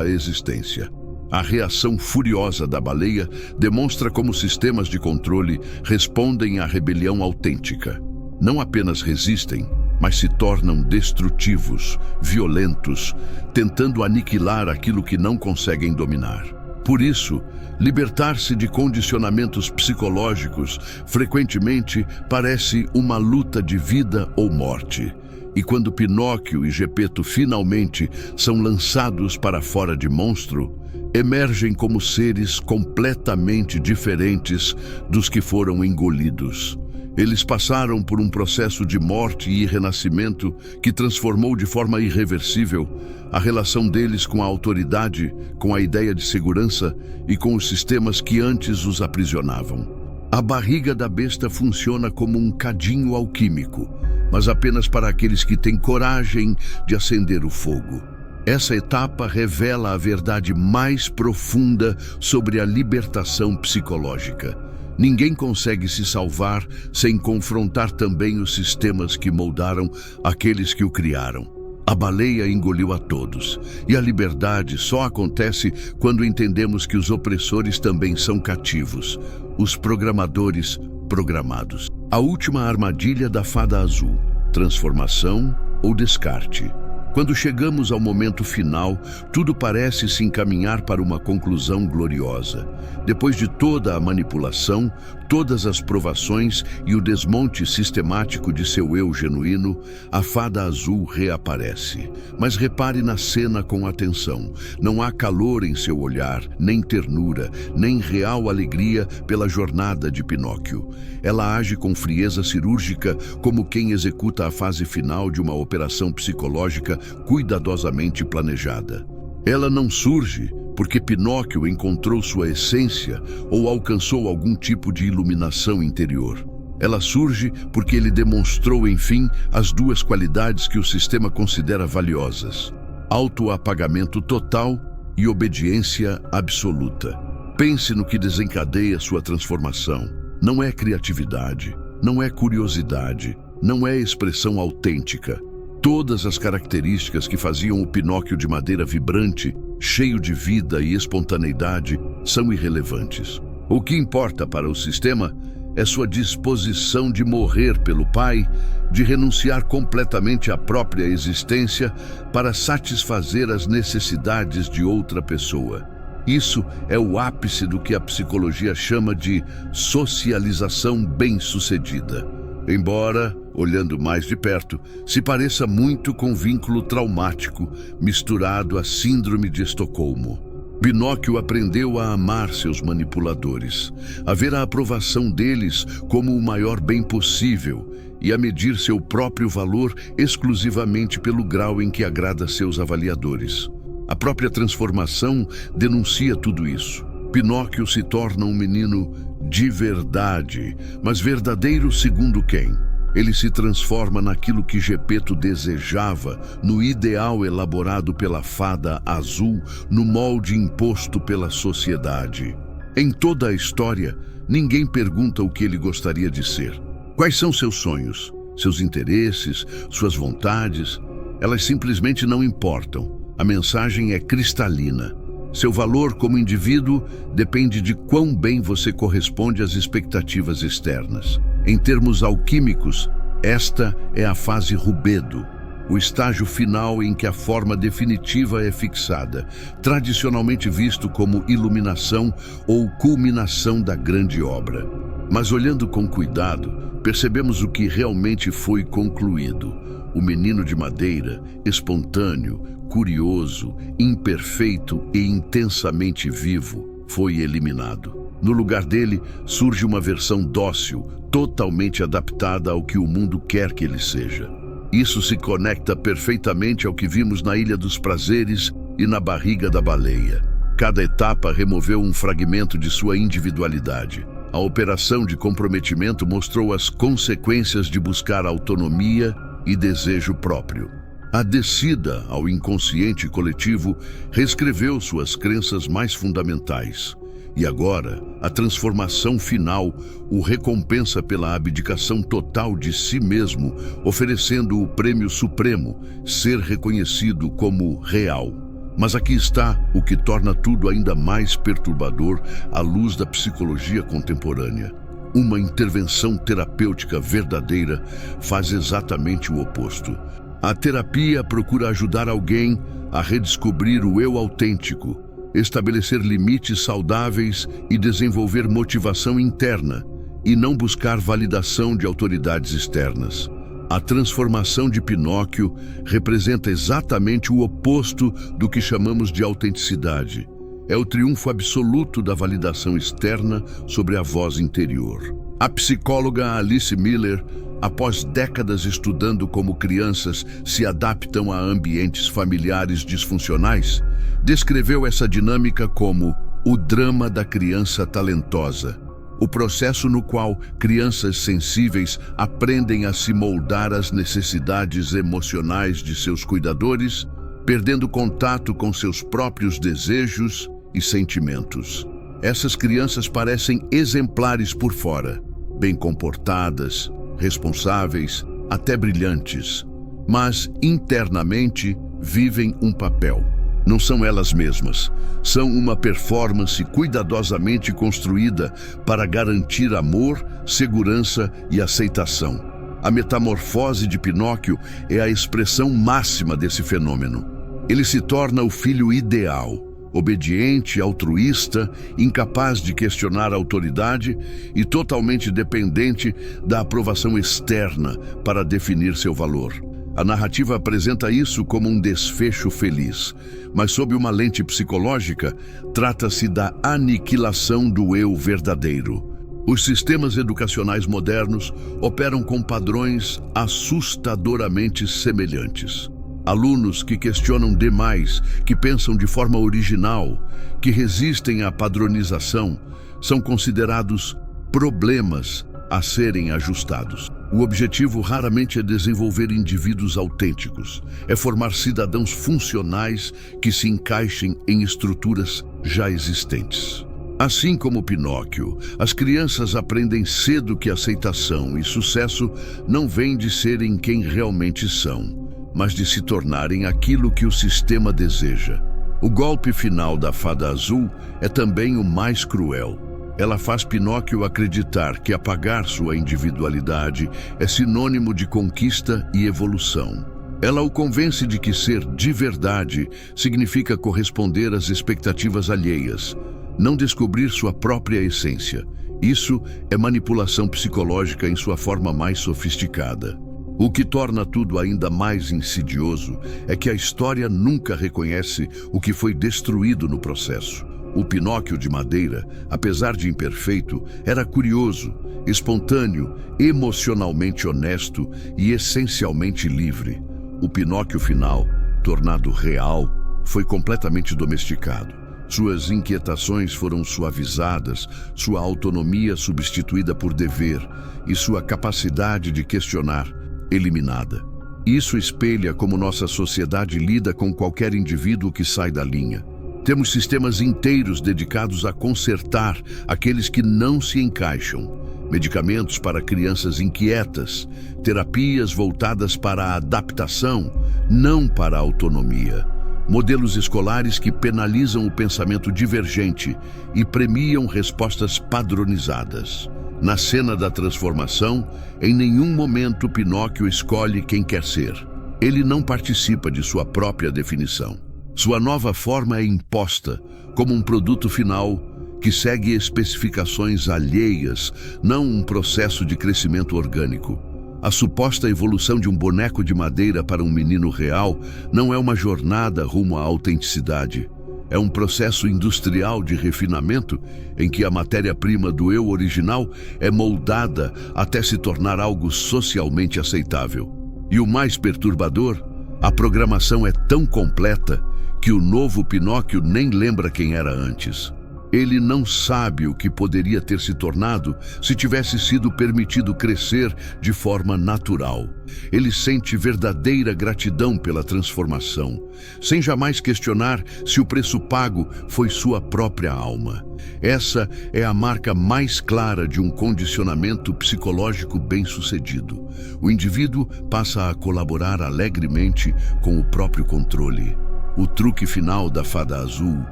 a existência. A reação furiosa da baleia demonstra como sistemas de controle respondem à rebelião autêntica. Não apenas resistem, mas se tornam destrutivos, violentos, tentando aniquilar aquilo que não conseguem dominar. Por isso, libertar-se de condicionamentos psicológicos frequentemente parece uma luta de vida ou morte. E quando Pinóquio e Gepeto finalmente são lançados para fora de monstro, emergem como seres completamente diferentes dos que foram engolidos. Eles passaram por um processo de morte e renascimento que transformou de forma irreversível a relação deles com a autoridade, com a ideia de segurança e com os sistemas que antes os aprisionavam. A barriga da besta funciona como um cadinho alquímico, mas apenas para aqueles que têm coragem de acender o fogo. Essa etapa revela a verdade mais profunda sobre a libertação psicológica. Ninguém consegue se salvar sem confrontar também os sistemas que moldaram aqueles que o criaram. A baleia engoliu a todos, e a liberdade só acontece quando entendemos que os opressores também são cativos, os programadores programados. A última armadilha da fada azul: transformação ou descarte. Quando chegamos ao momento final, tudo parece se encaminhar para uma conclusão gloriosa. Depois de toda a manipulação, todas as provações e o desmonte sistemático de seu eu genuíno, a fada azul reaparece. Mas repare na cena com atenção. Não há calor em seu olhar, nem ternura, nem real alegria pela jornada de Pinóquio. Ela age com frieza cirúrgica, como quem executa a fase final de uma operação psicológica cuidadosamente planejada. Ela não surge porque Pinóquio encontrou sua essência ou alcançou algum tipo de iluminação interior. Ela surge porque ele demonstrou, enfim, as duas qualidades que o sistema considera valiosas: autoapagamento total e obediência absoluta. Pense no que desencadeia sua transformação. Não é criatividade, não é curiosidade, não é expressão autêntica. Todas as características que faziam o Pinóquio de madeira vibrante, cheio de vida e espontaneidade, são irrelevantes. O que importa para o sistema é sua disposição de morrer pelo pai, de renunciar completamente à própria existência para satisfazer as necessidades de outra pessoa. Isso é o ápice do que a psicologia chama de socialização bem-sucedida. Embora, olhando mais de perto, se pareça muito com vínculo traumático misturado à síndrome de Estocolmo. Pinóquio aprendeu a amar seus manipuladores, a ver a aprovação deles como o maior bem possível e a medir seu próprio valor exclusivamente pelo grau em que agrada seus avaliadores. A própria transformação denuncia tudo isso. Pinóquio se torna um menino de verdade, mas verdadeiro segundo quem? Ele se transforma naquilo que Gepeto desejava, no ideal elaborado pela fada azul, no molde imposto pela sociedade. Em toda a história, ninguém pergunta o que ele gostaria de ser. Quais são seus sonhos, seus interesses, suas vontades? Elas simplesmente não importam. A mensagem é cristalina. Seu valor como indivíduo depende de quão bem você corresponde às expectativas externas. Em termos alquímicos, esta é a fase rubedo. o estágio final em que a forma definitiva é fixada, tradicionalmente visto como iluminação ou culminação da grande obra. Mas olhando com cuidado, percebemos o que realmente foi concluído. O menino de madeira, espontâneo, curioso, imperfeito e intensamente vivo, foi eliminado. No lugar dele, surge uma versão dócil, totalmente adaptada ao que o mundo quer que ele seja. Isso se conecta perfeitamente ao que vimos na Ilha dos Prazeres e na barriga da baleia. Cada etapa removeu um fragmento de sua individualidade. A operação de comprometimento mostrou as consequências de buscar autonomia e desejo próprio. A descida ao inconsciente coletivo reescreveu suas crenças mais fundamentais. E agora, a transformação final o recompensa pela abdicação total de si mesmo, oferecendo o prêmio supremo, ser reconhecido como real. Mas aqui está o que torna tudo ainda mais perturbador à luz da psicologia contemporânea. Uma intervenção terapêutica verdadeira faz exatamente o oposto. A terapia procura ajudar alguém a redescobrir o eu autêntico, estabelecer limites saudáveis e desenvolver motivação interna, e não buscar validação de autoridades externas. A transformação de Pinóquio representa exatamente o oposto do que chamamos de autenticidade. É o triunfo absoluto da validação externa sobre a voz interior. A psicóloga Alice Miller, após décadas estudando como crianças se adaptam a ambientes familiares disfuncionais, descreveu essa dinâmica como o drama da criança talentosa, o processo no qual crianças sensíveis aprendem a se moldar às necessidades emocionais de seus cuidadores, perdendo contato com seus próprios desejos e sentimentos. Essas crianças parecem exemplares por fora, bem comportadas, responsáveis, até brilhantes, mas internamente vivem um papel. Não são elas mesmas, são uma performance cuidadosamente construída para garantir amor, segurança e aceitação. A metamorfose de Pinóquio é a expressão máxima desse fenômeno. Ele se torna o filho ideal, obediente, altruísta, incapaz de questionar a autoridade e totalmente dependente da aprovação externa para definir seu valor. A narrativa apresenta isso como um desfecho feliz, mas sob uma lente psicológica, trata-se da aniquilação do eu verdadeiro. Os sistemas educacionais modernos operam com padrões assustadoramente semelhantes. Alunos que questionam demais, que pensam de forma original, que resistem à padronização, são considerados problemas a serem ajustados. O objetivo raramente é desenvolver indivíduos autênticos, é formar cidadãos funcionais que se encaixem em estruturas já existentes. Assim como Pinóquio, as crianças aprendem cedo que aceitação e sucesso não vêm de serem quem realmente são, mas de se tornarem aquilo que o sistema deseja. O golpe final da Fada Azul é também o mais cruel. Ela faz Pinóquio acreditar que apagar sua individualidade é sinônimo de conquista e evolução. Ela o convence de que ser de verdade significa corresponder às expectativas alheias, não descobrir sua própria essência. Isso é manipulação psicológica em sua forma mais sofisticada. O que torna tudo ainda mais insidioso é que a história nunca reconhece o que foi destruído no processo. O Pinóquio de madeira, apesar de imperfeito, era curioso, espontâneo, emocionalmente honesto e essencialmente livre. O Pinóquio final, tornado real, foi completamente domesticado. Suas inquietações foram suavizadas, sua autonomia substituída por dever e sua capacidade de questionar eliminada. Isso espelha como nossa sociedade lida com qualquer indivíduo que sai da linha. Temos sistemas inteiros dedicados a consertar aqueles que não se encaixam. Medicamentos para crianças inquietas, terapias voltadas para a adaptação, não para a autonomia. Modelos escolares que penalizam o pensamento divergente e premiam respostas padronizadas. Na cena da transformação, em nenhum momento Pinóquio escolhe quem quer ser. Ele não participa de sua própria definição. Sua nova forma é imposta como um produto final que segue especificações alheias, não um processo de crescimento orgânico. A suposta evolução de um boneco de madeira para um menino real não é uma jornada rumo à autenticidade. É um processo industrial de refinamento em que a matéria-prima do eu original é moldada até se tornar algo socialmente aceitável. E o mais perturbador, a programação é tão completa que o novo Pinóquio nem lembra quem era antes. Ele não sabe o que poderia ter se tornado se tivesse sido permitido crescer de forma natural. Ele sente verdadeira gratidão pela transformação, sem jamais questionar se o preço pago foi sua própria alma. Essa é a marca mais clara de um condicionamento psicológico bem-sucedido. O indivíduo passa a colaborar alegremente com o próprio controle. O truque final da Fada Azul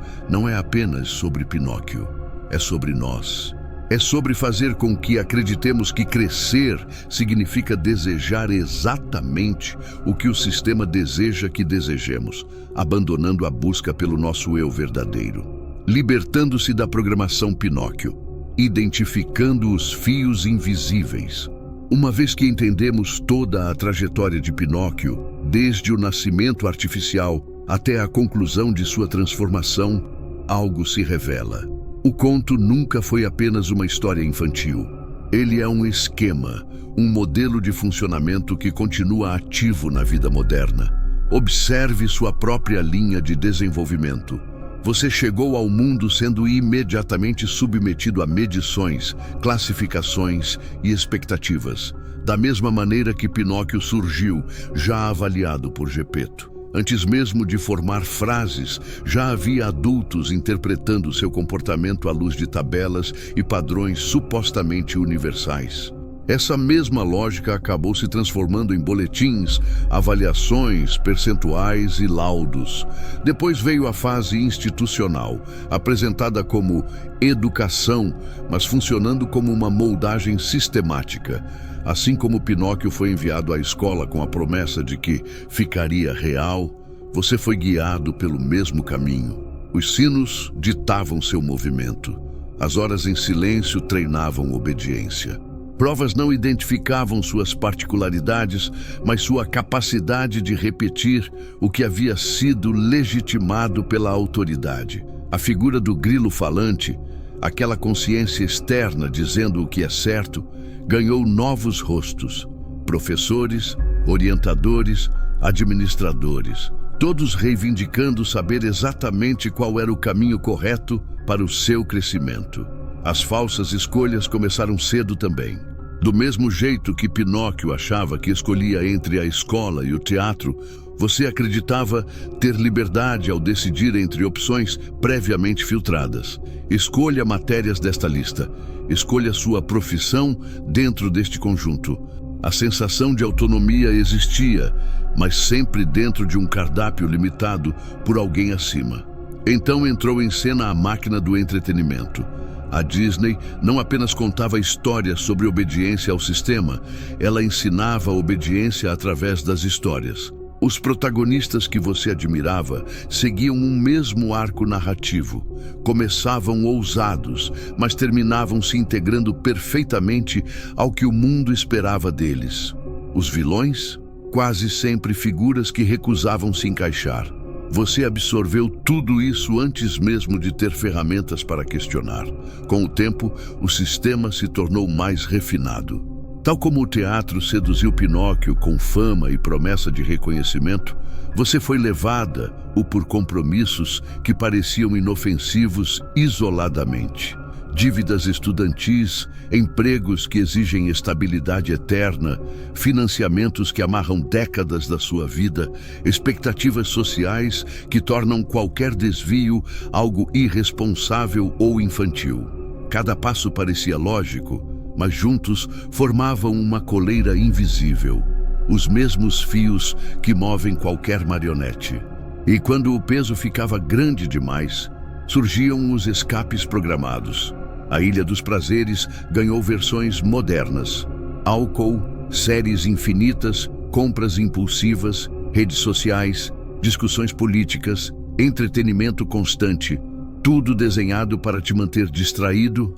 não é apenas sobre Pinóquio, é sobre nós. É sobre fazer com que acreditemos que crescer significa desejar exatamente o que o sistema deseja que desejemos, abandonando a busca pelo nosso eu verdadeiro. Libertando-se da programação Pinóquio, identificando os fios invisíveis. Uma vez que entendemos toda a trajetória de Pinóquio, desde o nascimento artificial até a conclusão de sua transformação, algo se revela. O conto nunca foi apenas uma história infantil. Ele é um esquema, um modelo de funcionamento que continua ativo na vida moderna. Observe sua própria linha de desenvolvimento. Você chegou ao mundo sendo imediatamente submetido a medições, classificações e expectativas, da mesma maneira que Pinóquio surgiu, já avaliado por Gepeto. Antes mesmo de formar frases, já havia adultos interpretando seu comportamento à luz de tabelas e padrões supostamente universais. Essa mesma lógica acabou se transformando em boletins, avaliações, percentuais e laudos. Depois veio a fase institucional, apresentada como educação, mas funcionando como uma moldagem sistemática. Assim como Pinóquio foi enviado à escola com a promessa de que ficaria real, você foi guiado pelo mesmo caminho. Os sinos ditavam seu movimento. As horas em silêncio treinavam obediência. Provas não identificavam suas particularidades, mas sua capacidade de repetir o que havia sido legitimado pela autoridade. A figura do grilo falante, aquela consciência externa dizendo o que é certo, ganhou novos rostos. Professores, orientadores, administradores, todos reivindicando saber exatamente qual era o caminho correto para o seu crescimento. As falsas escolhas começaram cedo também. Do mesmo jeito que Pinóquio achava que escolhia entre a escola e o teatro, você acreditava ter liberdade ao decidir entre opções previamente filtradas. Escolha matérias desta lista. Escolha sua profissão dentro deste conjunto. A sensação de autonomia existia, mas sempre dentro de um cardápio limitado por alguém acima. Então entrou em cena a máquina do entretenimento. A Disney não apenas contava histórias sobre obediência ao sistema, ela ensinava a obediência através das histórias. Os protagonistas que você admirava seguiam um mesmo arco narrativo. Começavam ousados, mas terminavam se integrando perfeitamente ao que o mundo esperava deles. Os vilões? Quase sempre figuras que recusavam se encaixar. Você absorveu tudo isso antes mesmo de ter ferramentas para questionar. Com o tempo, o sistema se tornou mais refinado. Tal como o teatro seduziu Pinóquio com fama e promessa de reconhecimento, você foi levada por compromissos que pareciam inofensivos isoladamente. Dívidas estudantis, empregos que exigem estabilidade eterna, financiamentos que amarram décadas da sua vida, expectativas sociais que tornam qualquer desvio algo irresponsável ou infantil. Cada passo parecia lógico, mas juntos formavam uma coleira invisível, os mesmos fios que movem qualquer marionete. E quando o peso ficava grande demais, surgiam os escapes programados. A Ilha dos Prazeres ganhou versões modernas. Álcool, séries infinitas, compras impulsivas redes sociais, discussões políticas, entretenimento constante, tudo desenhado para te manter distraído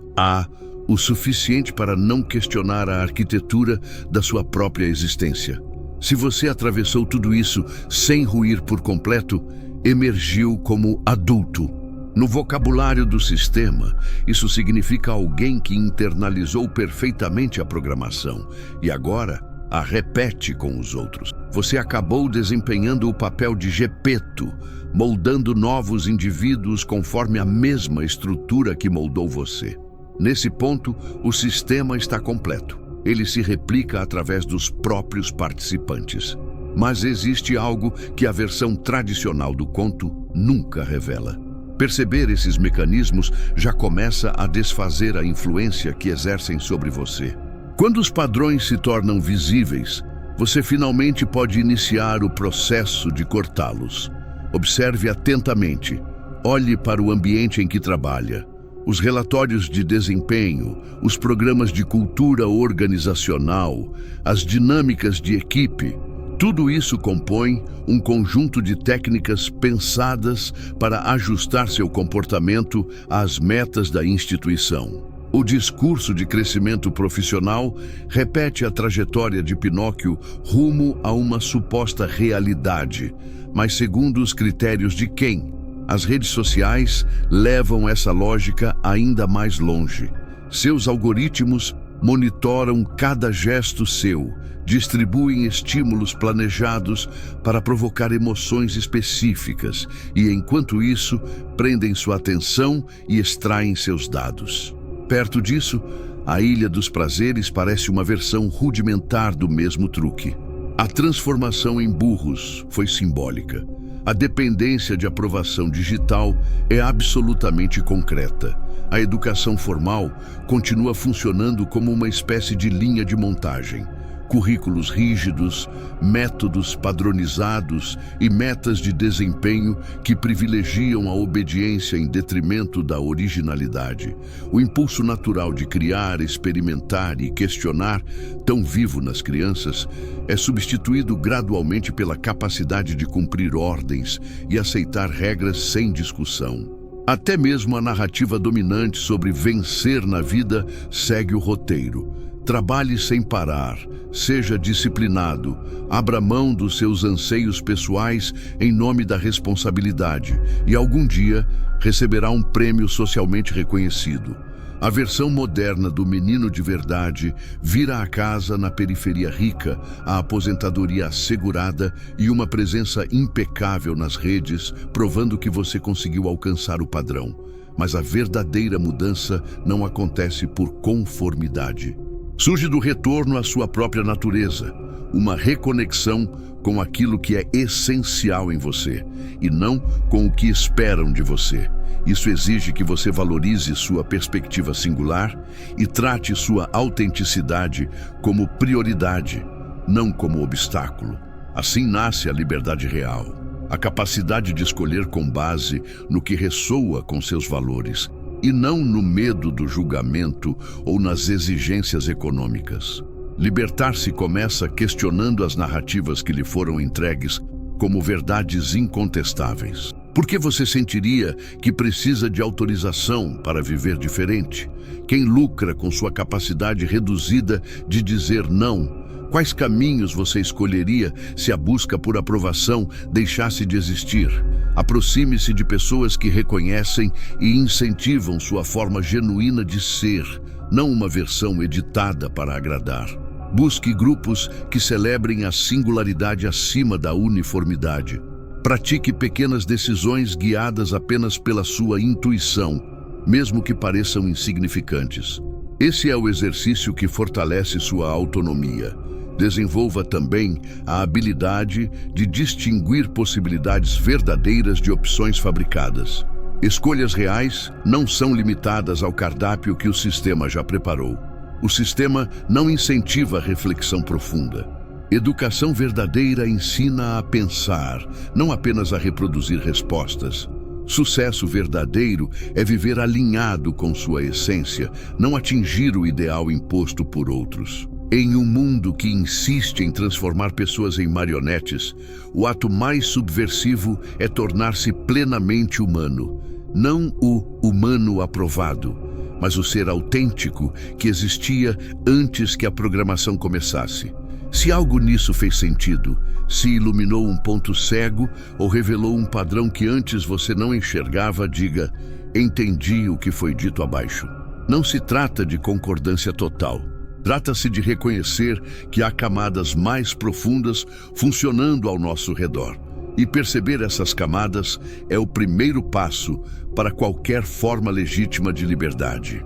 o suficiente para não questionar a arquitetura da sua própria existência. Se você atravessou tudo isso sem ruir por completo, emergiu como adulto. No vocabulário do sistema, isso significa alguém que internalizou perfeitamente a programação e agora a repete com os outros. Você acabou desempenhando o papel de Gepeto, moldando novos indivíduos conforme a mesma estrutura que moldou você. Nesse ponto, o sistema está completo. Ele se replica através dos próprios participantes. Mas existe algo que a versão tradicional do conto nunca revela. Perceber esses mecanismos já começa a desfazer a influência que exercem sobre você. Quando os padrões se tornam visíveis, você finalmente pode iniciar o processo de cortá-los. Observe atentamente. Olhe para o ambiente em que trabalha. Os relatórios de desempenho, os programas de cultura organizacional, as dinâmicas de equipe, tudo isso compõe um conjunto de técnicas pensadas para ajustar seu comportamento às metas da instituição. O discurso de crescimento profissional repete a trajetória de Pinóquio rumo a uma suposta realidade, mas segundo os critérios de quem? As redes sociais levam essa lógica ainda mais longe. Seus algoritmos monitoram cada gesto seu, distribuem estímulos planejados para provocar emoções específicas e, enquanto isso, prendem sua atenção e extraem seus dados. Perto disso, a Ilha dos Prazeres parece uma versão rudimentar do mesmo truque. A transformação em burros foi simbólica. A dependência de aprovação digital é absolutamente concreta. A educação formal continua funcionando como uma espécie de linha de montagem. Currículos rígidos, métodos padronizados e metas de desempenho que privilegiam a obediência em detrimento da originalidade. O impulso natural de criar, experimentar e questionar, tão vivo nas crianças, é substituído gradualmente pela capacidade de cumprir ordens e aceitar regras sem discussão. Até mesmo a narrativa dominante sobre vencer na vida segue o roteiro. Trabalhe sem parar, seja disciplinado, abra mão dos seus anseios pessoais em nome da responsabilidade e algum dia receberá um prêmio socialmente reconhecido. A versão moderna do menino de verdade vira a casa na periferia rica, a aposentadoria assegurada e uma presença impecável nas redes, provando que você conseguiu alcançar o padrão. Mas a verdadeira mudança não acontece por conformidade. Surge do retorno à sua própria natureza, uma reconexão com aquilo que é essencial em você, e não com o que esperam de você. Isso exige que você valorize sua perspectiva singular e trate sua autenticidade como prioridade, não como obstáculo. Assim nasce a liberdade real, a capacidade de escolher com base no que ressoa com seus valores, e não no medo do julgamento ou nas exigências econômicas. Libertar-se começa questionando as narrativas que lhe foram entregues como verdades incontestáveis. Por que você sentiria que precisa de autorização para viver diferente? Quem lucra com sua capacidade reduzida de dizer não? Quais caminhos você escolheria se a busca por aprovação deixasse de existir? Aproxime-se de pessoas que reconhecem e incentivam sua forma genuína de ser, não uma versão editada para agradar. Busque grupos que celebrem a singularidade acima da uniformidade. Pratique pequenas decisões guiadas apenas pela sua intuição, mesmo que pareçam insignificantes. Esse é o exercício que fortalece sua autonomia. Desenvolva também a habilidade de distinguir possibilidades verdadeiras de opções fabricadas. Escolhas reais não são limitadas ao cardápio que o sistema já preparou. O sistema não incentiva a reflexão profunda. Educação verdadeira ensina a pensar, não apenas a reproduzir respostas. Sucesso verdadeiro é viver alinhado com sua essência, não atingir o ideal imposto por outros. Em um mundo que insiste em transformar pessoas em marionetes, o ato mais subversivo é tornar-se plenamente humano. Não o humano aprovado, mas o ser autêntico que existia antes que a programação começasse. Se algo nisso fez sentido, se iluminou um ponto cego ou revelou um padrão que antes você não enxergava, diga: entendi o que foi dito abaixo. Não se trata de concordância total. Trata-se de reconhecer que há camadas mais profundas funcionando ao nosso redor. E perceber essas camadas é o primeiro passo para qualquer forma legítima de liberdade.